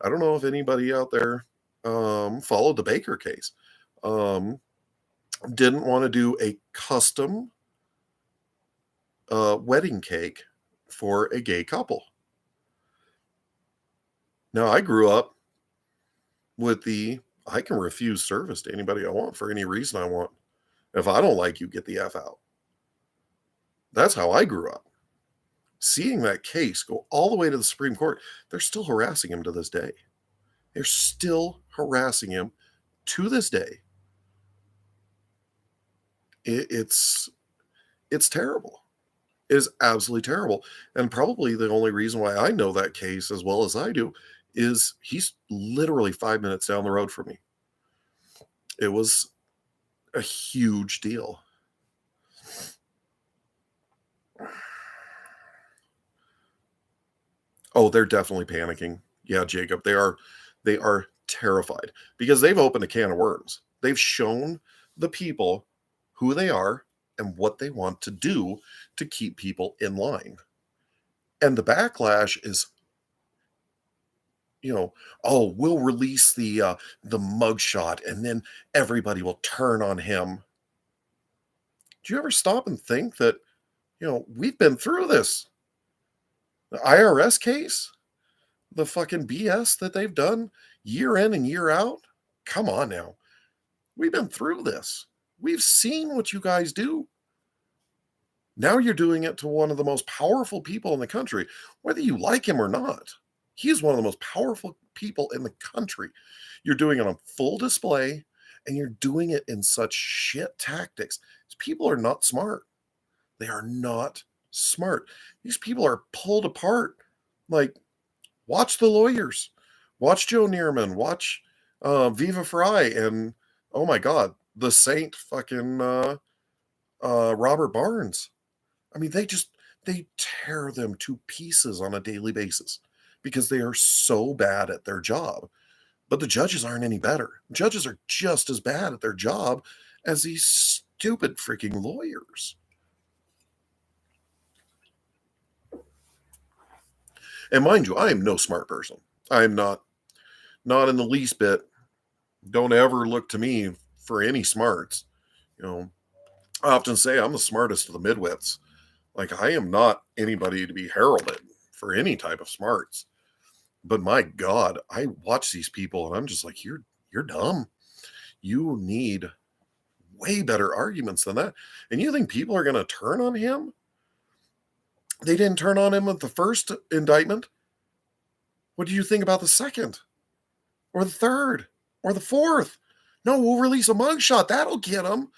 I don't know if anybody out there followed the Baker case. Didn't want to do a custom wedding cake for a gay couple. Now, I grew up with I can refuse service to anybody I want for any reason I want. If I don't like you, get the F out. That's how I grew up. Seeing that case go all the way to the Supreme Court, they're still harassing him to this day. They're still harassing him to this day. It's terrible. It is absolutely terrible. And probably the only reason why I know that case as well as I do is he's literally 5 minutes down the road from me. It was a huge deal. Oh, they're definitely panicking. Yeah, Jacob, they are terrified because they've opened a can of worms. They've shown the people who they are and what they want to do to keep people in line. And the backlash is, oh, we'll release the mugshot and then everybody will turn on him. Do you ever stop and think that, we've been through this? The IRS case, the fucking BS that they've done year in and year out. Come on now. We've been through this. We've seen what you guys do. Now you're doing it to one of the most powerful people in the country, whether you like him or not. He's one of the most powerful people in the country. You're doing it on full display, and you're doing it in such shit tactics. People are not smart. They are not smart. These people are pulled apart. Like, watch the lawyers. Watch Joe Neerman. Watch Viva Fry. And, oh my God, the saint fucking Robert Barnes. I mean, they tear them to pieces on a daily basis because they are so bad at their job. But the judges aren't any better. Judges are just as bad at their job as these stupid freaking lawyers. And mind you, I am no smart person. I am not in the least bit. Don't ever look to me for any smarts. I often say I'm the smartest of the midwits. Like, I am not anybody to be heralded for any type of smarts. But my God, I watch these people and I'm just like, you're dumb. You need way better arguments than that. And you think people are going to turn on him? They didn't turn on him with the first indictment. What do you think about the second? Or the third? Or the fourth? No, we'll release a mugshot. That'll get him.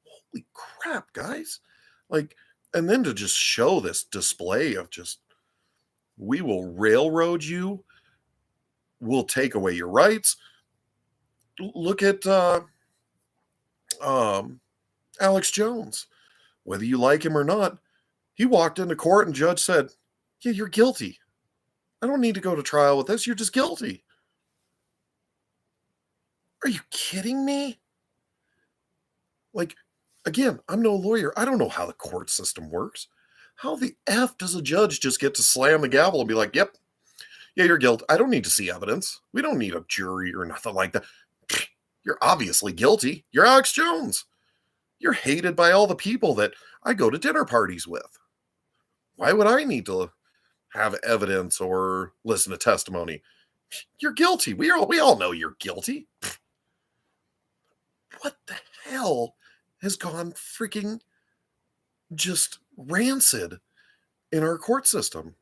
Holy crap, guys. Like, and then to just show this display of just, we will railroad you. We'll take away your rights. Look at Alex Jones. Whether you like him or not, he walked into court and judge said, yeah, you're guilty. I don't need to go to trial with this. You're just guilty. Are you kidding me? Like, again, I'm no lawyer. I don't know how the court system works. How the F does a judge just get to slam the gavel and be like, yep, yeah, you're guilty. I don't need to see evidence. We don't need a jury or nothing like that. You're obviously guilty. You're Alex Jones. You're hated by all the people that I go to dinner parties with. Why would I need to have evidence or listen to testimony? You're guilty. We all know you're guilty. What the hell has gone freaking just rancid in our court system?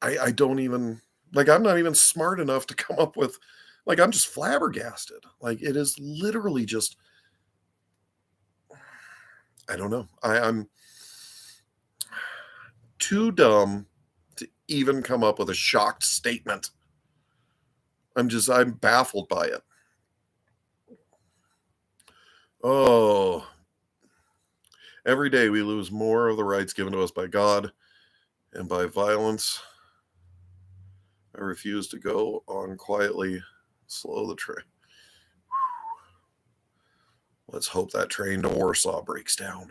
I don't even, like, I'm not even smart enough to come up with, like, I'm just flabbergasted. Like, it is literally just, I don't know. I'm too dumb to even come up with a shocked statement. I'm baffled by it. Oh, every day we lose more of the rights given to us by God and by violence. I refuse to go on quietly, slow the train. Let's hope that train to Warsaw breaks down.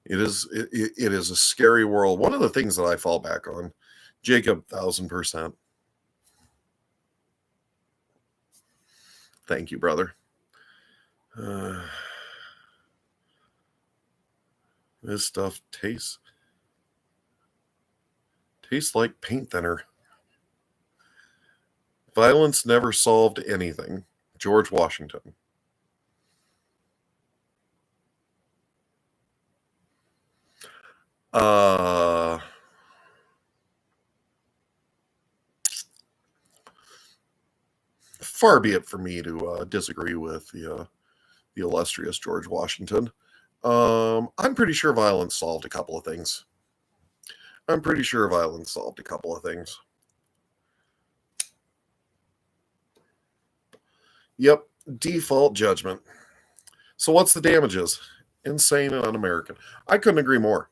It is a scary world. One of the things that I fall back on, Jacob, 1,000%. Thank you, brother. This stuff tastes like paint thinner. Violence never solved anything. George Washington. Far be it for me to disagree with the illustrious George Washington. I'm pretty sure violence solved a couple of things. Yep, default judgment. So what's the damages? Insane and un-American. I couldn't agree more.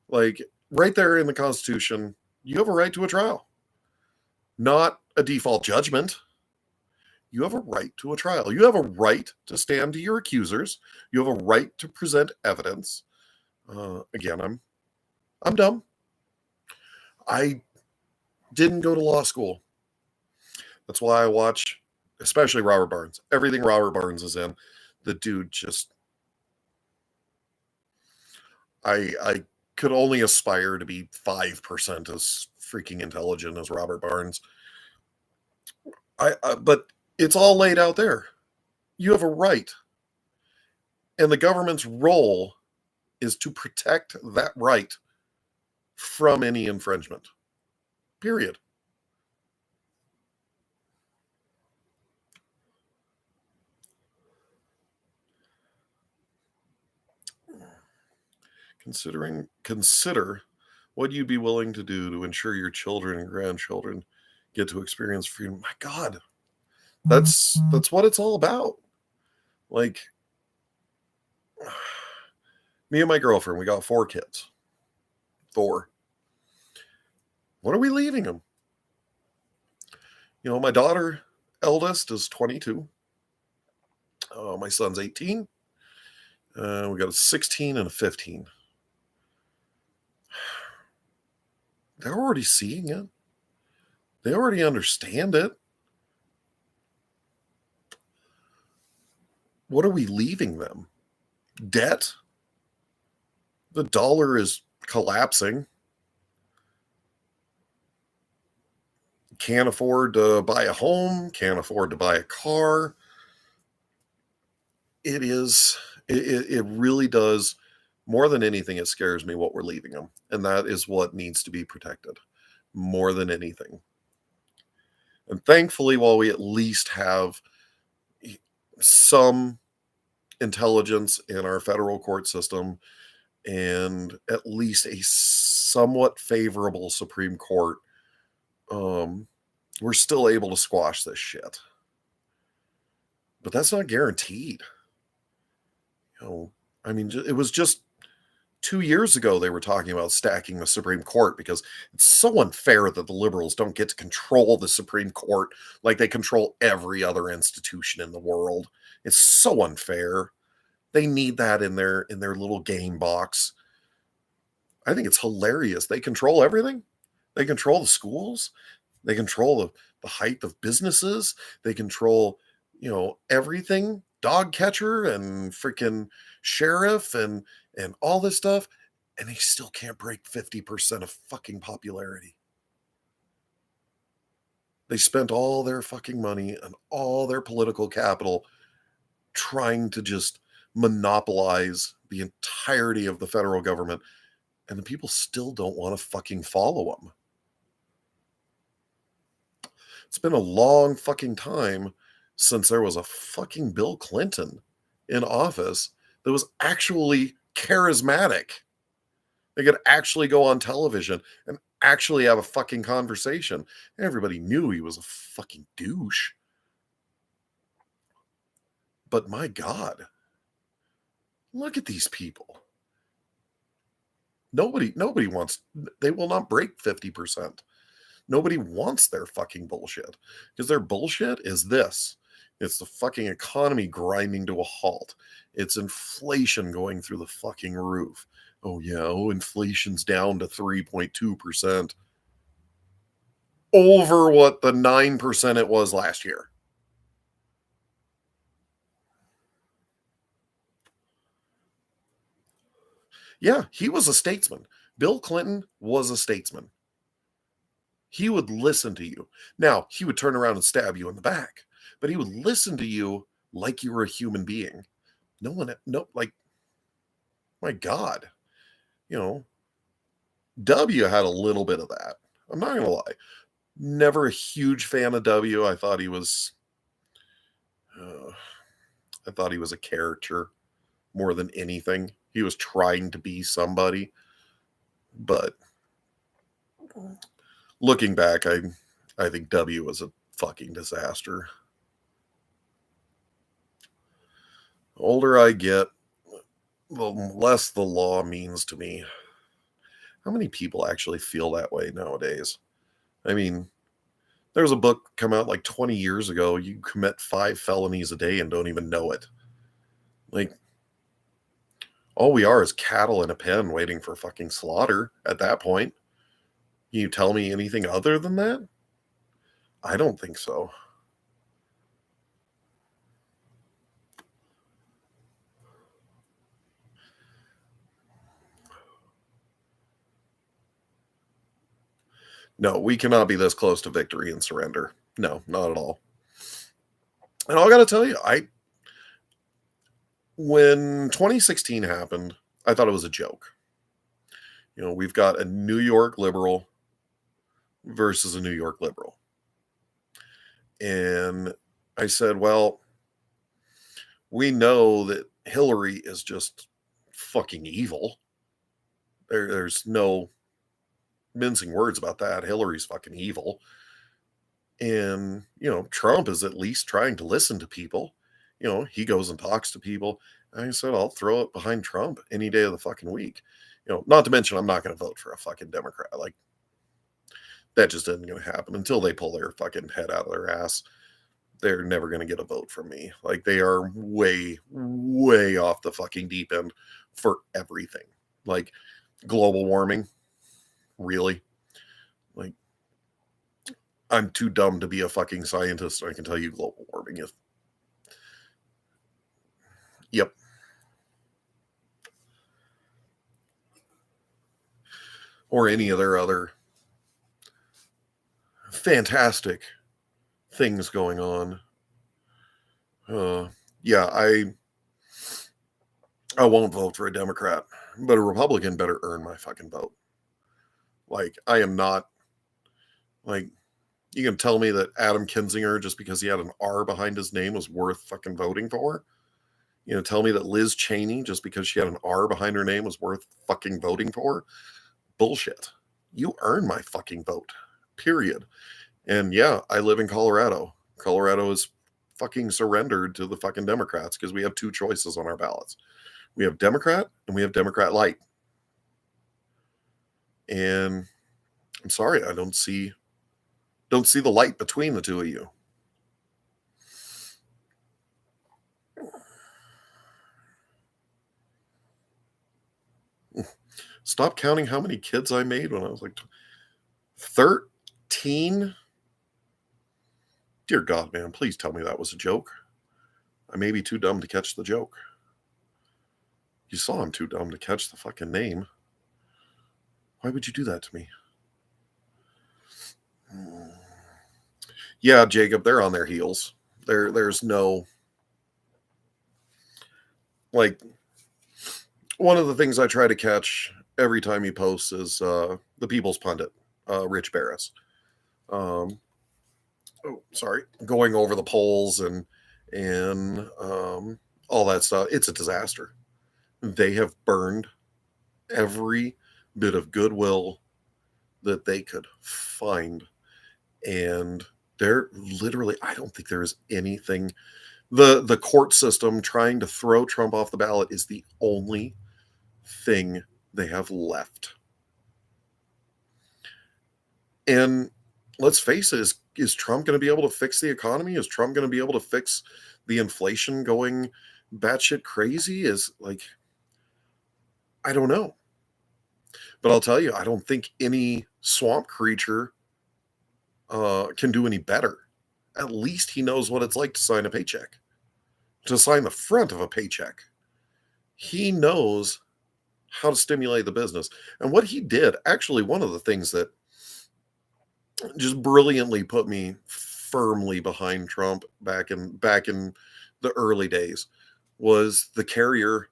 Like, right there in the Constitution, you have a right to a trial. Not a default judgment. You have a right to a trial. You have a right to stand to your accusers. You have a right to present evidence. Again, I'm dumb. I didn't go to law school. That's why I watch, especially Robert Barnes. Everything Robert Barnes is in, the dude just... I could only aspire to be 5% as freaking intelligent as Robert Barnes. But it's all laid out there. You have a right. And the government's role is to protect that right from any infringement. Period. Consider what you'd be willing to do to ensure your children and grandchildren get to experience freedom. My God, that's what it's all about. Like, me and my girlfriend, we got 4 kids. 4. What are we leaving them? You know, my daughter, eldest, is 22. My son's 18. We got a 16 and a 15. They're already seeing it. They already understand it. What are we leaving them? Debt? The dollar is collapsing. Can't afford to buy a home. Can't afford to buy a car. It really does. More than anything, it scares me what we're leaving them. And that is what needs to be protected more than anything. And thankfully, while we at least have some intelligence in our federal court system and at least a somewhat favorable Supreme Court, we're still able to squash this shit. But that's not guaranteed. You know, I mean, it was just 2 years ago they were talking about stacking the Supreme Court because it's so unfair that the liberals don't get to control the Supreme Court like they control every other institution in the world. It's so unfair. They need that in their little game box. I think it's hilarious. They control everything. They control the schools. They control the height of businesses. They control, everything. Dog catcher and freaking sheriff and all this stuff, and they still can't break 50% of fucking popularity. They spent all their fucking money and all their political capital trying to just monopolize the entirety of the federal government, and the people still don't want to fucking follow them. It's been a long fucking time since there was a fucking Bill Clinton in office that was actually charismatic. They could actually go on television and actually have a fucking conversation. Everybody knew he was a fucking douche. But my God, look at these people. Nobody wants, they will not break 50%. Nobody wants their fucking bullshit, because their bullshit is this. It's the fucking economy grinding to a halt. It's inflation going through the fucking roof. Oh yeah, inflation's down to 3.2%. Over what the 9% it was last year. Yeah, he was a statesman. Bill Clinton was a statesman. He would listen to you. Now, he would turn around and stab you in the back, but he would listen to you like you were a human being. No one, no, like, my God, you know, W had a little bit of that. I'm not going to lie. Never a huge fan of W. I thought he was, a character more than anything. He was trying to be somebody, but looking back, I think W was a fucking disaster. The older I get, the less the law means to me. How many people actually feel that way nowadays? I mean, there was a book come out like 20 years ago. You commit 5 felonies a day and don't even know it. Like, all we are is cattle in a pen waiting for fucking slaughter at that point. Can you tell me anything other than that? I don't think so. No, we cannot be this close to victory and surrender. No, not at all. And I got to tell you, when 2016 happened, I thought it was a joke. You know, we've got a New York liberal versus a New York liberal. And I said, well, we know that Hillary is just fucking evil. There's no mincing words about that. Hillary's fucking evil. And, you know, Trump is at least trying to listen to people. You know, he goes and talks to people. And I said, I'll throw it behind Trump any day of the fucking week. You know, not to mention, I'm not going to vote for a fucking Democrat. Like, that just isn't going to happen until they pull their fucking head out of their ass. They're never going to get a vote from me. Like, they are way, way off the fucking deep end for everything. Like, global warming, really? Like, I'm too dumb to be a fucking scientist. I can tell you global warming is. Yep. Or any of their other fantastic things going on. Yeah, I won't vote for a Democrat, but a Republican better earn my fucking vote. Like, I am not, like, you can tell me that Adam Kinzinger, just because he had an R behind his name, was worth fucking voting for. You know, tell me that Liz Cheney, just because she had an R behind her name, was worth fucking voting for. Bullshit. You earn my fucking vote, period. And yeah, I live in Colorado. Colorado is fucking surrendered to the fucking Democrats because we have 2 choices on our ballots. We have Democrat and we have Democrat light. And I'm sorry, I don't see the light between the 2 of you. Stop counting how many kids I made when I was like 13. Dear God, man, please tell me that was a joke. I may be too dumb to catch the joke. You saw I'm too dumb to catch the fucking name. Why would you do that to me? Yeah, Jacob, they're on their heels. There's no, like, one of the things I try to catch every time he posts is the People's Pundit, Rich Barris. Going over the polls and all that stuff. It's a disaster. They have burned every bit of goodwill that they could find, and they're literally, I don't think there is anything. The court system trying to throw Trump off the ballot is the only thing they have left. And let's face it, is Trump going to be able to fix the economy? Is Trump going to be able to fix the inflation going batshit crazy? Is like, I don't know. But I'll tell you, I don't think any swamp creature can do any better. At least he knows what it's like to sign a paycheck, to sign the front of a paycheck. He knows how to stimulate the business. And what he did, actually, one of the things that just brilliantly put me firmly behind Trump back in the early days was the carrier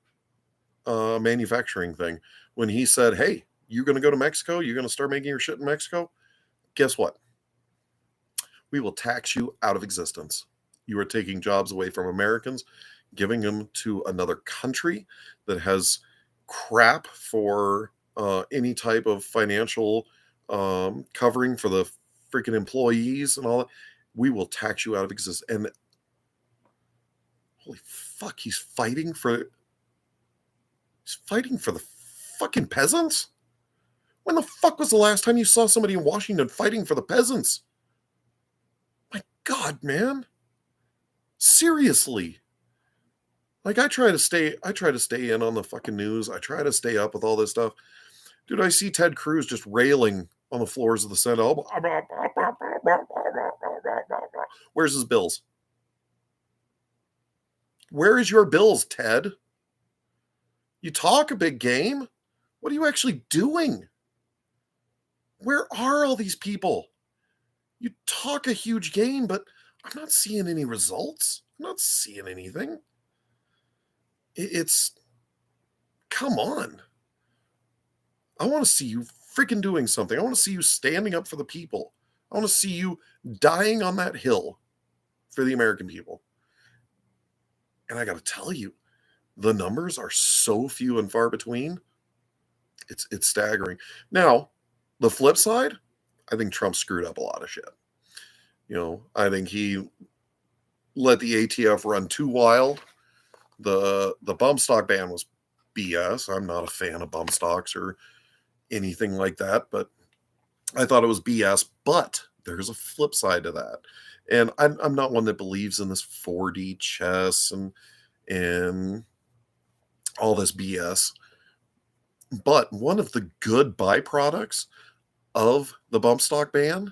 manufacturing thing. When he said, "Hey, you're going to go to Mexico, you're going to start making your shit in Mexico. Guess what? We will tax you out of existence. You are taking jobs away from Americans, giving them to another country that has crap for any type of financial covering for the freaking employees and all that. We will tax you out of existence." And holy fuck, he's fighting for the fucking peasants. When the fuck was the last time you saw somebody in Washington fighting for the peasants? My God, man. Seriously. Like, I try to stay in on the fucking news. I try to stay up with all this stuff. Dude, I see Ted Cruz just railing on the floors of the Senate. Where's his bills? Where is your bills, Ted? You talk a big game. What are you actually doing? Where are all these people? You talk a huge game, but I'm not seeing any results. I'm not seeing anything. It's, come on. I want to see you freaking doing something. I want to see you standing up for the people. I want to see you dying on that hill for the American people. And I got to tell you, the numbers are so few and far between. It's staggering. Now, the flip side, I think Trump screwed up a lot of shit. I think he let the ATF run too wild. The bump stock ban was BS. I'm not a fan of bump stocks or anything like that, but I thought it was BS. But there's a flip side to that. And I'm not one that believes in this 4D chess and all this BS. But one of the good byproducts of the bump stock ban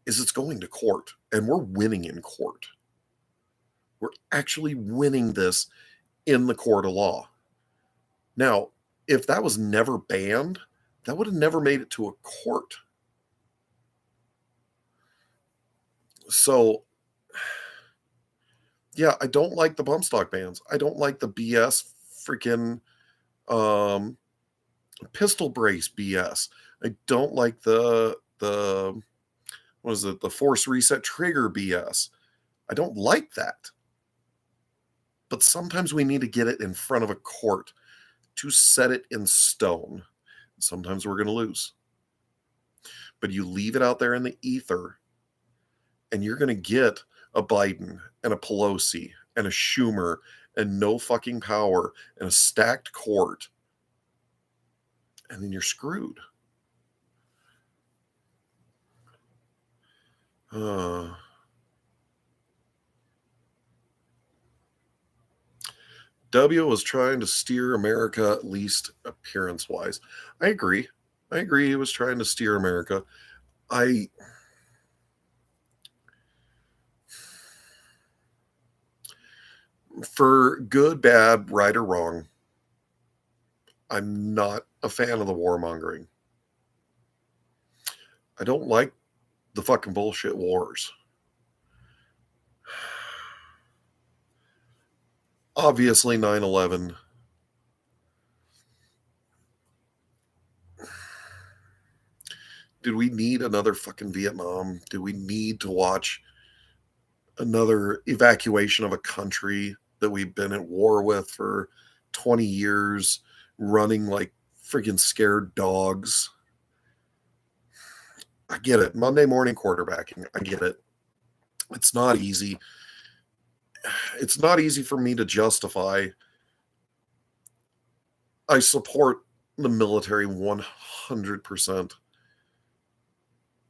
is it's going to court, and we're winning in court. We're actually winning this in the court of law. Now, if that was never banned, that would have never made it to a court. So, yeah, I don't like the bump stock bans. I don't like the BS freaking pistol brace BS. I don't like the what is it? The force reset trigger BS. I don't like that. But sometimes we need to get it in front of a court to set it in stone. Sometimes we're going to lose. But you leave it out there in the ether, and you're going to get a Biden and a Pelosi and a Schumer and no fucking power and a stacked court. And then you're screwed. W was trying to steer America, at least appearance-wise. I agree. He was trying to steer America. For good, bad, right or wrong, I'm not a fan of the warmongering. I don't like the fucking bullshit wars. Obviously, 9/11. Did we need another fucking Vietnam? Do we need to watch another evacuation of a country that we've been at war with for 20 years, running like freaking scared dogs? I get it. Monday morning quarterbacking. I get it. It's not easy. It's not easy for me to justify. I support the military 100%.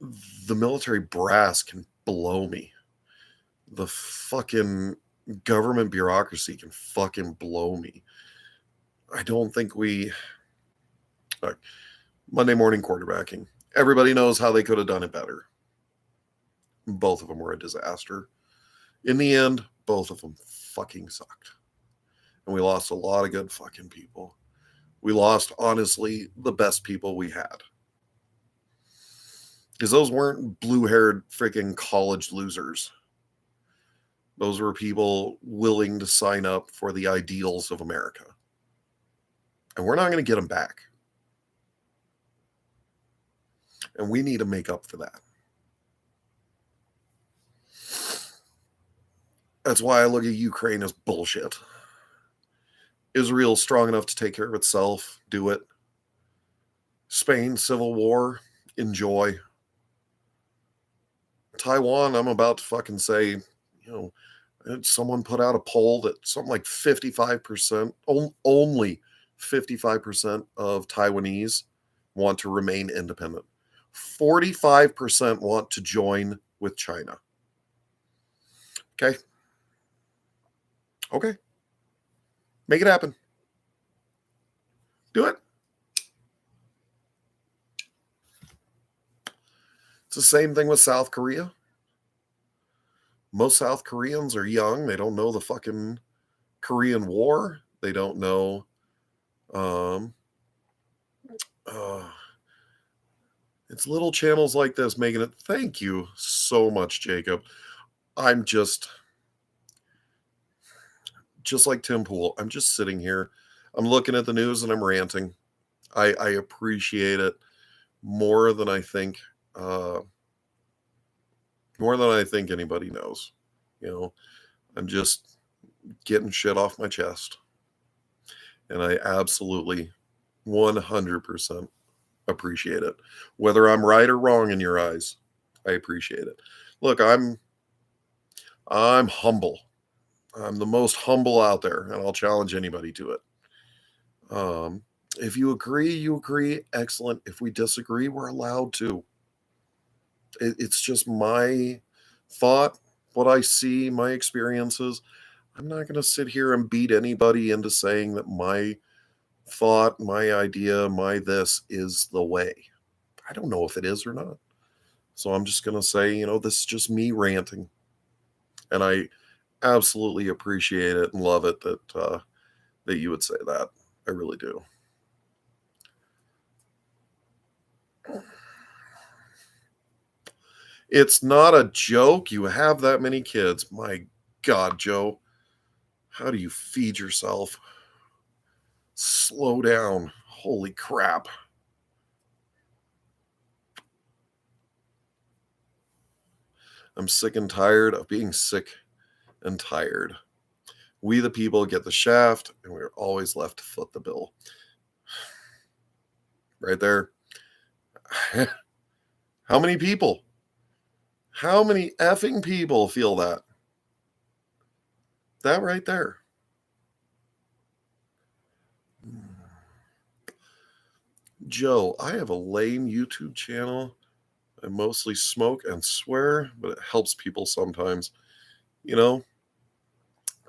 the military brass can blow me. The fucking government bureaucracy can fucking blow me. I don't think Monday morning quarterbacking. Everybody knows how they could have done it better. Both of them were a disaster. In the end, both of them fucking sucked. And we lost a lot of good fucking people. We lost, honestly, the best people we had. Because those weren't blue-haired freaking college losers. Those were people willing to sign up for the ideals of America. And we're not going to get them back. And we need to make up for that. That's why I look at Ukraine as bullshit. Israel's strong enough to take care of itself. Do it. Spain, civil war. Enjoy. Taiwan, I'm about to fucking say, someone put out a poll that something like 55%, only 55% of Taiwanese want to remain independent. 45% want to join with China. Okay. Make it happen. Do it. It's the same thing with South Korea. Most South Koreans are young. They don't know the fucking Korean War. They don't know it's little channels like this making it. Thank you so much, Jacob. I'm just like Tim Pool. I'm just sitting here. I'm looking at the news and I'm ranting. I appreciate it more than I think anybody knows. I'm just getting shit off my chest. And I absolutely 100% appreciate it. Whether I'm right or wrong in your eyes, I appreciate it. Look, I'm humble. I'm the most humble out there, and I'll challenge anybody to it. If you agree, you agree. Excellent. If we disagree, we're allowed to. It's just my thought, what I see, my experiences. I'm not going to sit here and beat anybody into saying that my thought, my idea, my this is the way. I don't know if it is or not. So I'm just going to say, this is just me ranting. And I absolutely appreciate it and love it that you would say that. I really do. It's not a joke. You have that many kids. My God, Joe, how do you feed yourself? Slow down. Holy crap. I'm sick and tired of being sick and tired. We the people get the shaft, and we're always left to foot the bill. Right there. How many people? How many effing people feel that? That right there. Joe, I have a lame YouTube channel. I mostly smoke and swear, but it helps people sometimes.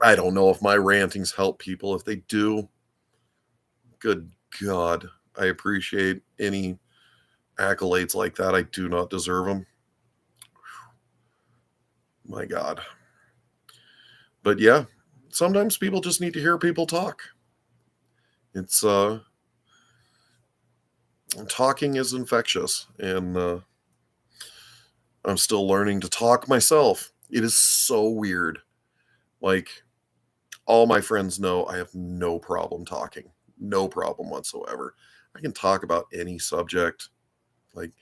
I don't know if my rantings help people. If they do, good God, I appreciate any accolades like that. I do not deserve them. My God. But yeah, sometimes people just need to hear people talk. It's talking is infectious, and I'm still learning to talk myself. It is so weird. Like, all my friends know I have no problem talking. No problem whatsoever. I can talk about any subject. Like,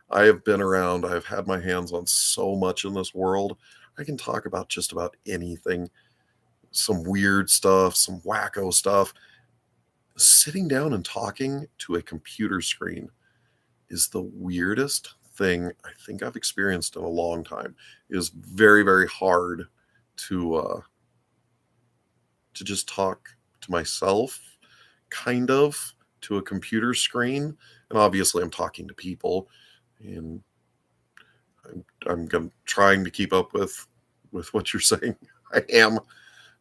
I have been around. I've had my hands on so much in this world. I can talk about just about anything. Some weird stuff, some wacko stuff. Sitting down and talking to a computer screen is the weirdest thing I think I've experienced in a long time. It is very, very hard to just talk to myself, kind of, to a computer screen. And obviously I'm talking to people, and I'm trying to keep up with what you're saying. I am,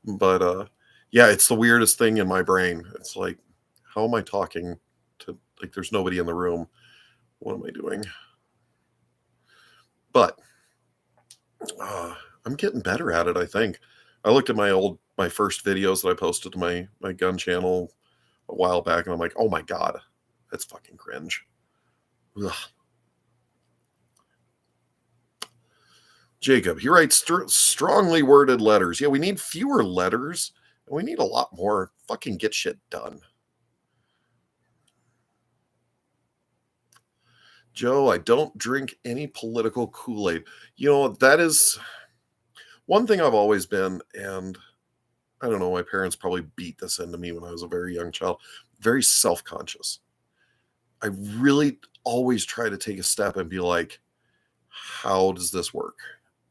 but yeah, it's the weirdest thing in my brain. It's like, how am I talking to, like, there's nobody in the room? What am I doing? But uh, I'm getting better at it, I think. I looked at my first videos that I posted to my gun channel a while back, and I'm like, oh my god, that's fucking cringe. Ugh. Jacob, he writes strongly worded letters. Yeah, we need fewer letters, and we need a lot more fucking get shit done. Joe, I don't drink any political Kool-Aid. You know, that is one thing I've always been, and I don't know, my parents probably beat this into me when I was a very young child, very self-conscious. I really always try to take a step and be like, how does this work?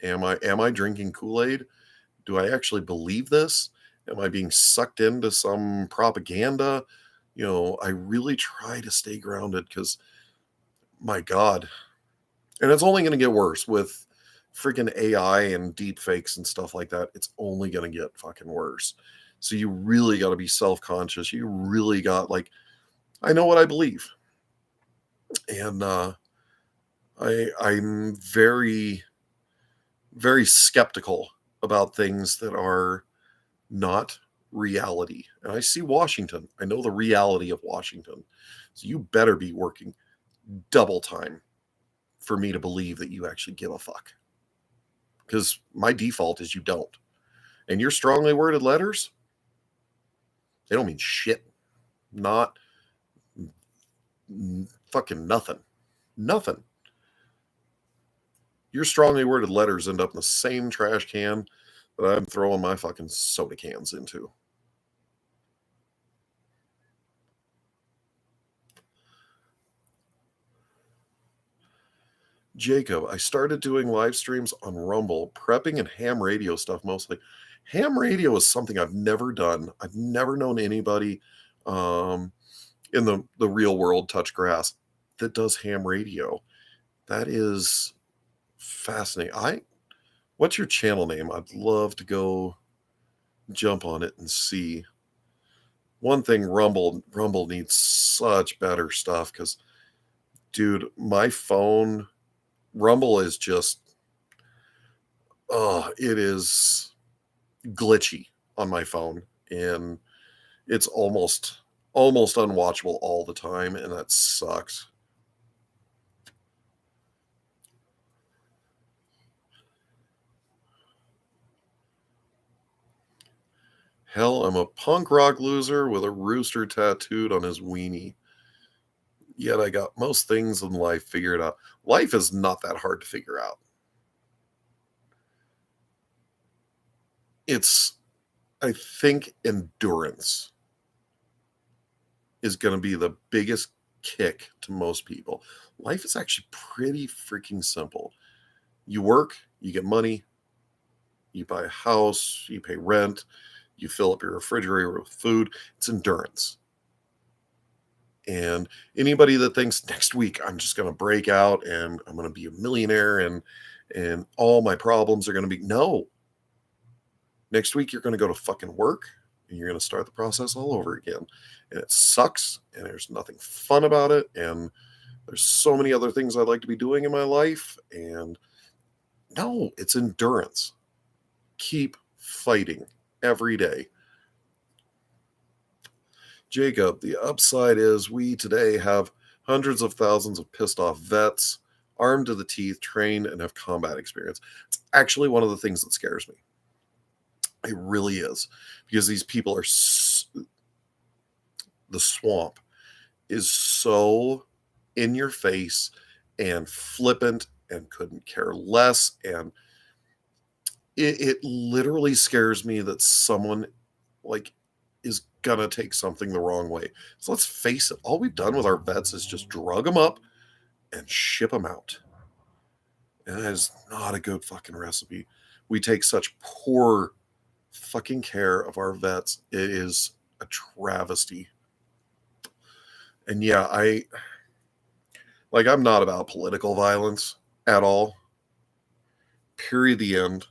Am I drinking Kool-Aid? Do I actually believe this? Am I being sucked into some propaganda? You know, I really try to stay grounded because, my God. And it's only going to get worse with freaking AI and deep fakes and stuff like that. It's only going to get fucking worse. So you really got to be self-conscious. You really got, like, I know what I believe. And I'm very, very skeptical about things that are not reality. And I see Washington. I know the reality of Washington. So you better be working double time for me to believe that you actually give a fuck. Because my default is you don't. And your strongly worded letters, they don't mean shit. Not fucking nothing. Nothing. Your strongly worded letters end up in the same trash can that I'm throwing my fucking soda cans into. Jacob, I started doing live streams on Rumble, prepping and ham radio stuff mostly. Ham radio is something I've never done. I've never known anybody in the real world touch grass that does ham radio. That is fascinating. What's your channel name? I'd love to go jump on it and see. One thing, Rumble needs such better stuff because, dude, my phone, Rumble is just, it is glitchy on my phone, and it's almost unwatchable all the time, and that sucks. Hell, I'm a punk rock loser with a rooster tattooed on his weenie. Yet I got most things in life figured out. Life is not that hard to figure out. It's, I think, endurance is going to be the biggest kick to most people. Life is actually pretty freaking simple. You work, you get money, you buy a house, you pay rent, you fill up your refrigerator with food. It's endurance. And anybody that thinks next week I'm just going to break out and I'm going to be a millionaire and all my problems are going to be, no. Next week you're going to go to fucking work and you're going to start the process all over again. And it sucks and there's nothing fun about it, and there's so many other things I'd like to be doing in my life, and no, it's endurance. Keep fighting every day. Jacob, the upside is we today have hundreds of thousands of pissed off vets, armed to the teeth, trained, and have combat experience. It's actually one of the things that scares me. It really is, because these people are the swamp is so in your face and flippant and couldn't care less, and it literally scares me that someone, like, is gonna take something the wrong way. So let's face it, all we've done with our vets is just drug them up and ship them out. And that is not a good fucking recipe. We take such poor fucking care of our vets. It is a travesty. And yeah, I'm not about political violence at all. Period. The end.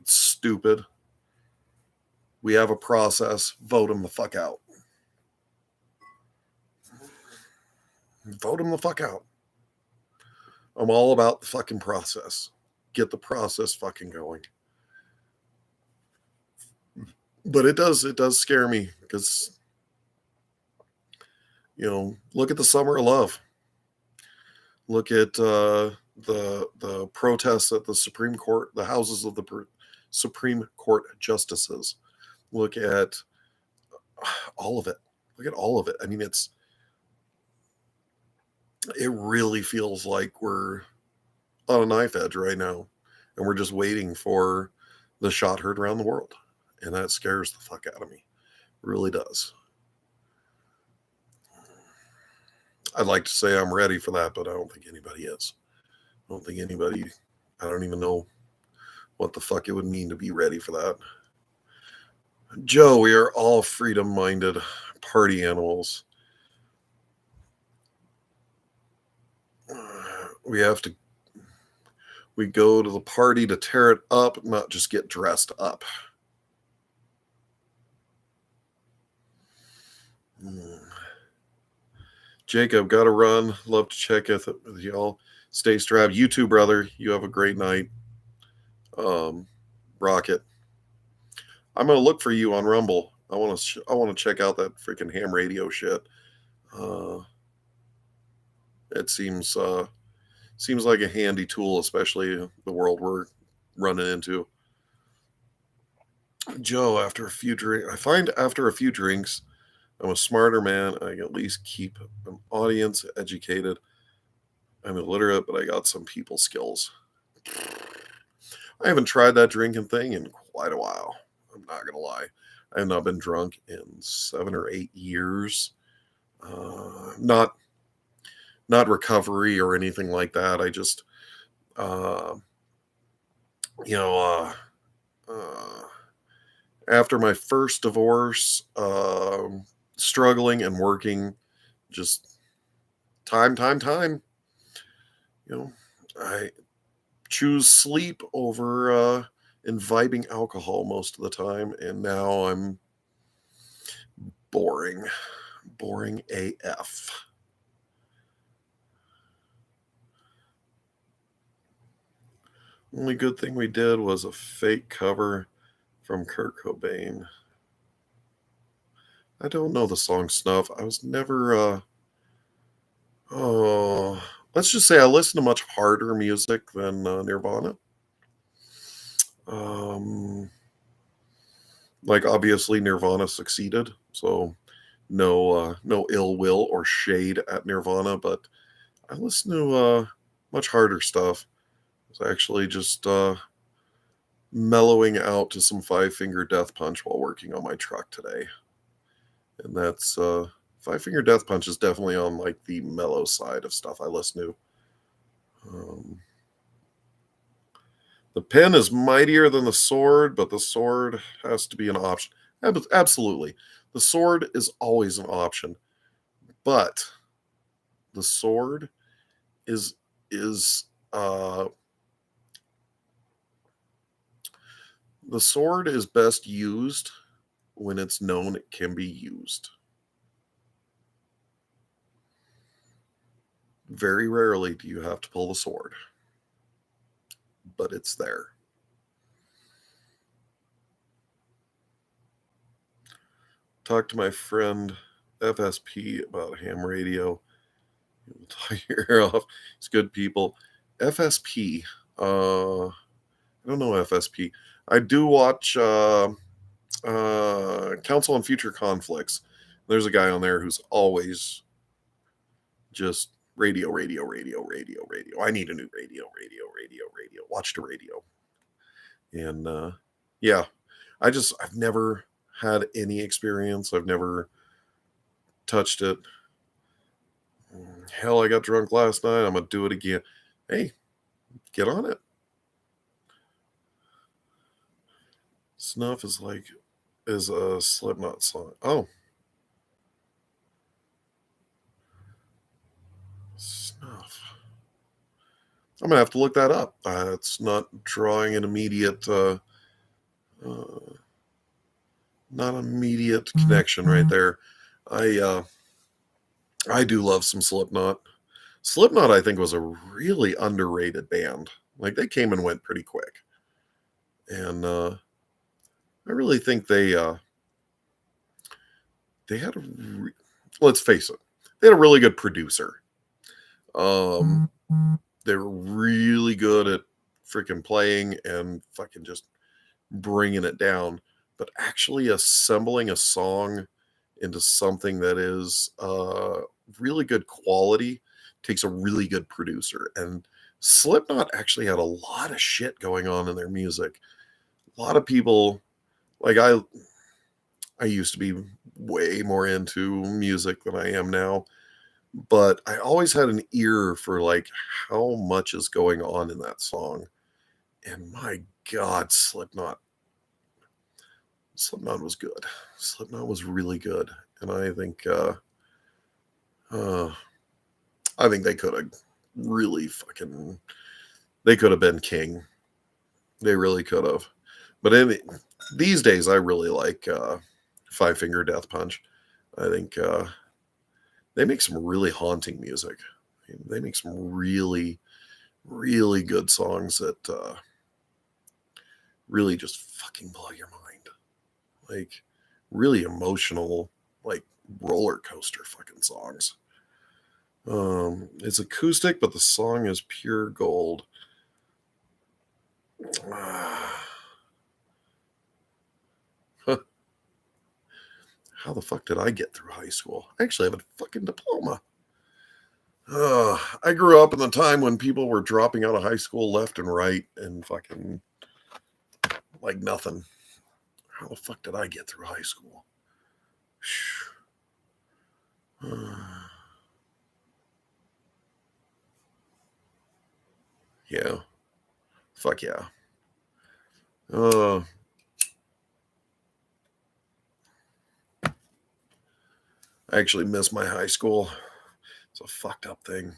It's stupid. We have a process. Vote them the fuck out. Vote them the fuck out. I'm all about the fucking process. Get the process fucking going. But it does scare me because, look at the summer of love. Look at the protests at the Supreme Court, the houses of the Supreme Court justices. Look at all of it. Look at all of it. I mean, it really feels like we're on a knife edge right now, and we're just waiting for the shot heard around the world, and that scares the fuck out of me. It really does. I'd like to say I'm ready for that, but I don't think anybody is. I don't even know what the fuck it would mean to be ready for that. Joe, we are all freedom-minded party animals. We go to the party to tear it up, not just get dressed up. Jacob, got to run. Love to check it with y'all. Stay strapped. You too, brother. You have a great night. Rocket. I'm gonna look for you on Rumble. I want to check out that freaking ham radio shit. It seems like a handy tool, especially the world we're running into. Joe, after a few drinks, I'm a smarter man. I can at least keep an audience educated. I'm illiterate, but I got some people skills. I haven't tried that drinking thing in quite a while. I'm not going to lie. I have not been drunk in 7 or 8 years. Not recovery or anything like that. I just, after my first divorce, struggling and working, just time. I choose sleep over imbibing alcohol most of the time, and now I'm boring AF. Only good thing we did was a fake cover from Kurt Cobain. I don't know the song Snuff. I was never let's just say I listen to much harder music than Nirvana. Like obviously Nirvana succeeded, so no ill will or shade at Nirvana, but I listen to much harder stuff. It's actually just mellowing out to some Five Finger Death Punch while working on my truck today. And that's Five Finger Death Punch is definitely on like the mellow side of stuff I listen to. The pen is mightier than the sword, but the sword has to be an option. Absolutely. The sword is always an option, but the sword is the sword is best used when it's known it can be used. Very rarely do you have to pull the sword, but it's there. Talk to my friend FSP about ham radio. He'll tie your hair off. It's good people. FSP. I don't know FSP. I do watch Council on Future Conflicts. There's a guy on there who's always just radio. I need a new radio. Watch the radio. And yeah, I've never had any experience. I've never touched it. Hell, I got drunk last night. I'm going to do it again. Hey, get on it. Snuff is a Slipknot song. Oh. Snuff. I'm gonna have to look that up. It's not drawing an immediate, uh, not immediate connection right there. I uh, I do love some Slipknot. Slipknot, I think, was a really underrated band. Like they came and went pretty quick, and I really think they had let's face it, they had a really good producer. Um, they were really good at freaking playing and fucking just bringing it down, but actually assembling a song into something that is really good quality takes a really good producer. And Slipknot actually had a lot of shit going on in their music. A lot of people, like I used to be way more into music than I am now, but I always had an ear for like how much is going on in that song. And my God, Slipknot was good. Slipknot was really good, and uh, I think they could have really fucking they could have been king. They really could have. But these days, I really like Five Finger Death Punch. I think they make some really haunting music. They make some really, really good songs that really just fucking blow your mind. Like really emotional, like roller coaster fucking songs. It's acoustic, but the song is pure gold. How the fuck did I get through high school? I actually have a fucking diploma. I grew up in the time when people were dropping out of high school left and right and fucking like nothing. How the fuck did I get through high school? Yeah. Fuck yeah. Uh, I actually miss my high school. It's a fucked up thing.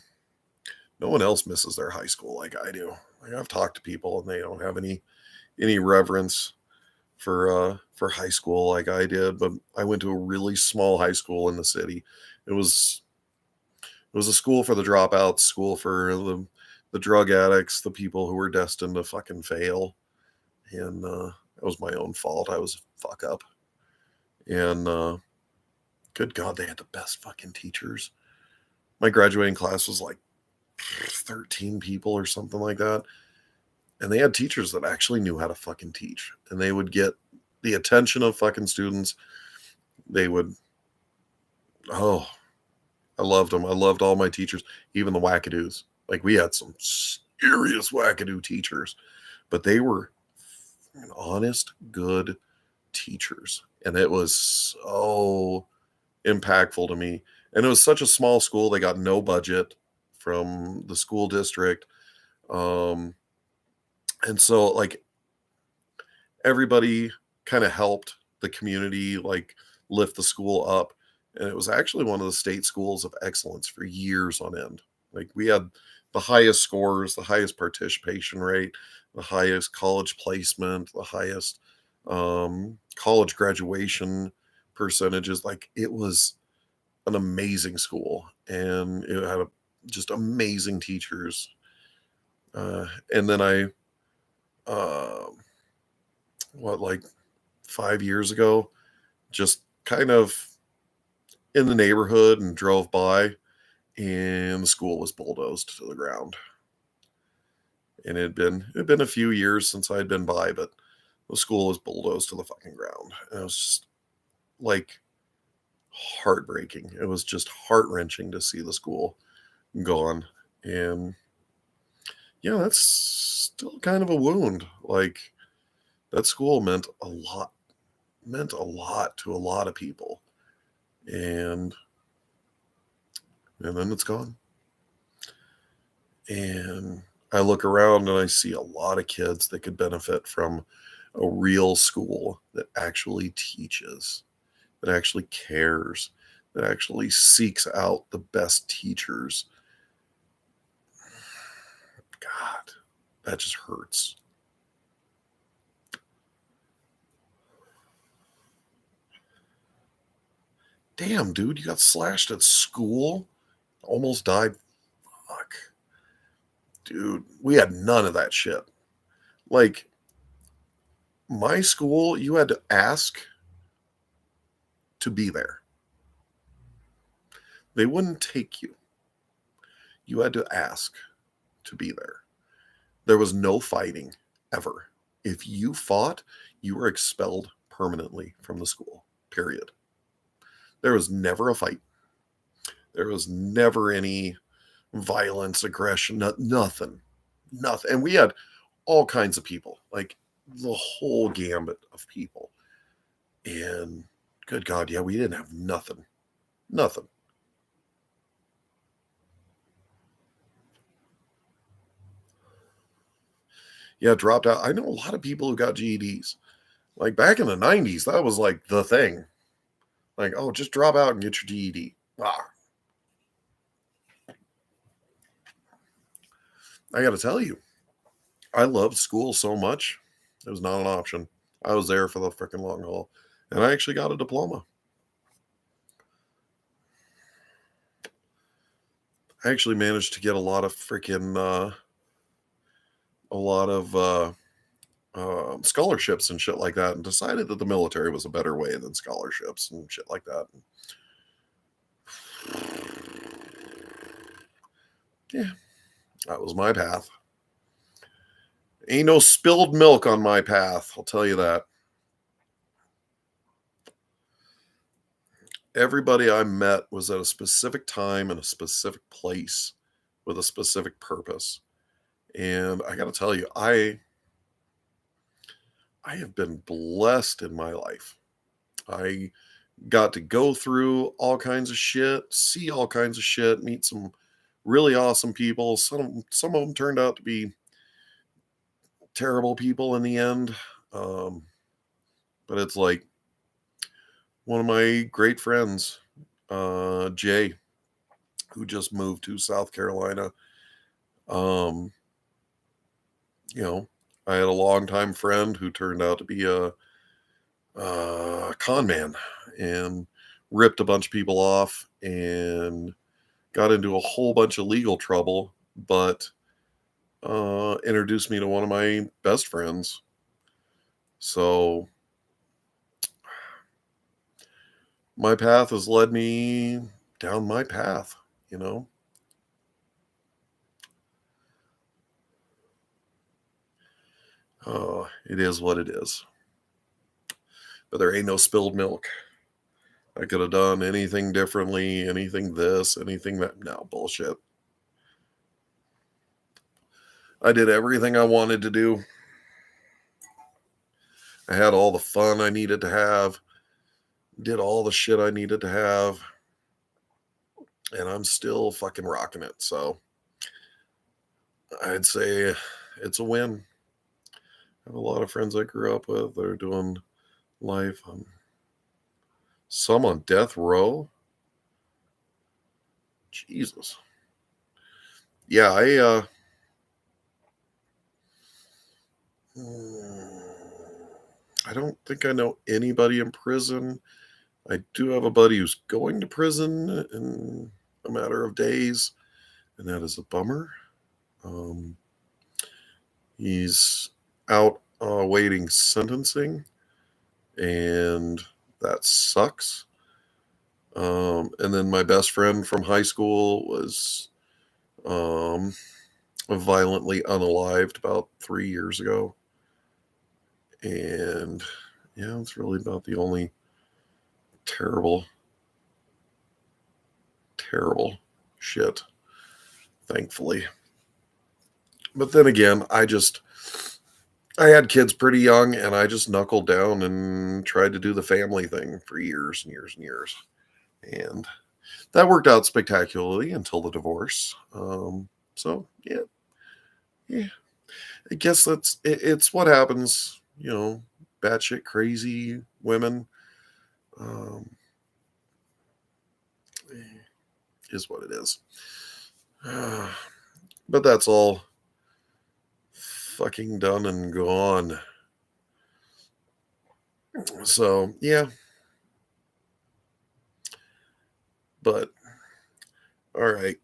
No one else misses their high school like I do. Like I've talked to people and they don't have any reverence for high school like I did, but I went to a really small high school in the city. It was it was a school for the dropouts, school for the drug addicts, the people who were destined to fucking fail. And that was my own fault. I was a fuck up. And good God, they had the best fucking teachers. My graduating class was like 13 people or something like that. And they had teachers that actually knew how to fucking teach. And they would get the attention of fucking students. They would, oh, I loved them. I loved all my teachers, even the wackadoos. Like we had some serious wackadoo teachers, but they were honest, good teachers. And it was so impactful to me. And it was such a small school. They got no budget from the school district. Um, and so like everybody kind of helped the community like lift the school up. And it was actually one of the state schools of excellence for years on end. Like we had the highest scores, the highest participation rate, the highest college placement, the highest college graduation percentages. Like it was an amazing school, and it had just amazing teachers. And then uh, like 5 years ago, just kind of in the neighborhood and drove by, and the school was bulldozed to the ground. And it had been a few years since I'd been by, but the school was bulldozed to the fucking ground. And it was just like heartbreaking. It was just heart wrenching to see the school gone. And yeah, that's still kind of a wound. Like that school meant a lot to a lot of people. And then it's gone. And I look around and I see a lot of kids that could benefit from a real school that actually teaches, that actually cares, that actually seeks out the best teachers. God, that just hurts. Damn, dude, you got slashed at school? Almost died? Fuck. Dude, we had none of that shit. Like, my school, you had to ask to be there. They wouldn't take you. You had to ask to be there. There was no fighting ever. If you fought, you were expelled permanently from the school, period. There was never a fight. There was never any violence, aggression, nothing. Nothing. And we had all kinds of people, like the whole gambit of people. And good God, yeah, we didn't have nothing. Nothing. Yeah, dropped out. I know a lot of people who got GEDs. Like back in the 90s, that was like the thing. Like, oh, just drop out and get your GED. I got to tell you, I loved school so much. It was not an option. I was there for the freaking long haul. And I actually got a diploma. I actually managed to get a lot of freaking, scholarships and shit like that, and decided that the military was a better way than scholarships and shit like that. Yeah, that was my path. Ain't no spilled milk on my path, I'll tell you that. Everybody I met was at a specific time in a specific place with a specific purpose. And I got to tell you, I have been blessed in my life. I got to go through all kinds of shit, see all kinds of shit, meet some really awesome people. Some of them turned out to be terrible people in the end. But it's like one of my great friends, Jay, who just moved to South Carolina. You know, I had a longtime friend who turned out to be a con man and ripped a bunch of people off and got into a whole bunch of legal trouble, but introduced me to one of my best friends. So my path has led me down my path, you know. It is what it is. But there ain't no spilled milk. I could have done anything differently, anything this, anything that. No, bullshit. I did everything I wanted to do. I had all the fun I needed to have, did all the shit I needed to have, and I'm still fucking rocking it. So I'd say it's a win. I have a lot of friends I grew up with that are doing life. Some on death row. Jesus. Yeah, I don't think I know anybody in prison. I do have a buddy who's going to prison in a matter of days, and that is a bummer. He's out awaiting sentencing, and that sucks. And then my best friend from high school was violently unalived about 3 years ago. And yeah, it's really about the only terrible shit, thankfully. But then again, I had kids pretty young, and I just knuckled down and tried to do the family thing for years and years and years. And that worked out spectacularly until the divorce. So yeah. I guess it's what happens, batshit crazy women. Is what it is. But that's all fucking done and gone. So, yeah. But, all right.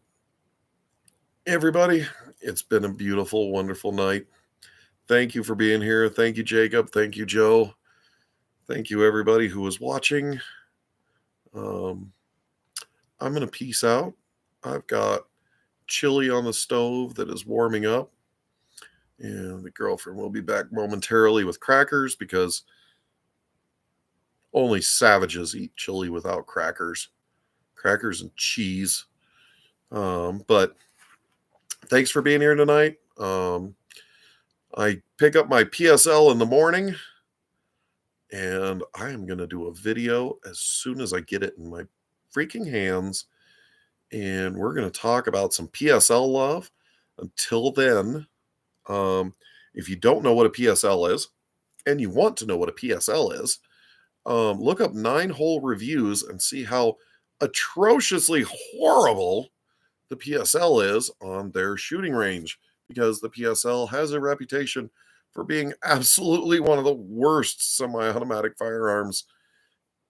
Everybody, it's been a beautiful, wonderful night. Thank you for being here. Thank you, Jacob. Thank you, Joe. Thank you, everybody who was watching. Um, I'm going to peace out. I've got chili on the stove that is warming up. And the girlfriend will be back momentarily with crackers because only savages eat chili without crackers. Crackers and cheese. But thanks for being here tonight. I pick up my PSL in the morning, and I am going to do a video as soon as I get it in my freaking hands. And we're going to talk about some PSL love. Until then, if you don't know what a PSL is, and you want to know what a PSL is, look up 9-hole reviews and see how atrociously horrible the PSL is on their shooting range, because the PSL has a reputation for being absolutely one of the worst semi-automatic firearms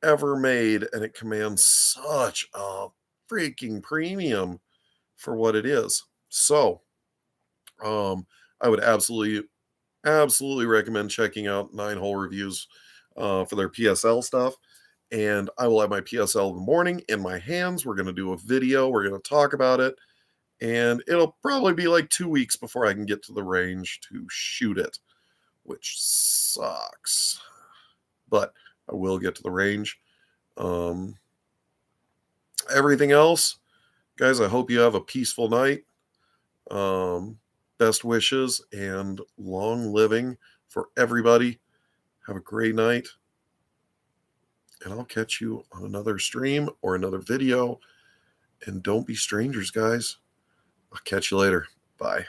ever made, and it commands such a freaking premium for what it is. So, I would absolutely recommend checking out 9-hole reviews for their PSL stuff. And I will have my PSL in the morning in my hands. We're going to do a video. We're going to talk about it. And it'll probably be like 2 weeks before I can get to the range to shoot it, which sucks. But I will get to the range. Everything else, guys, I hope you have a peaceful night. Best wishes and long living for everybody. Have a great night. And I'll catch you on another stream or another video. And don't be strangers, guys. I'll catch you later. Bye.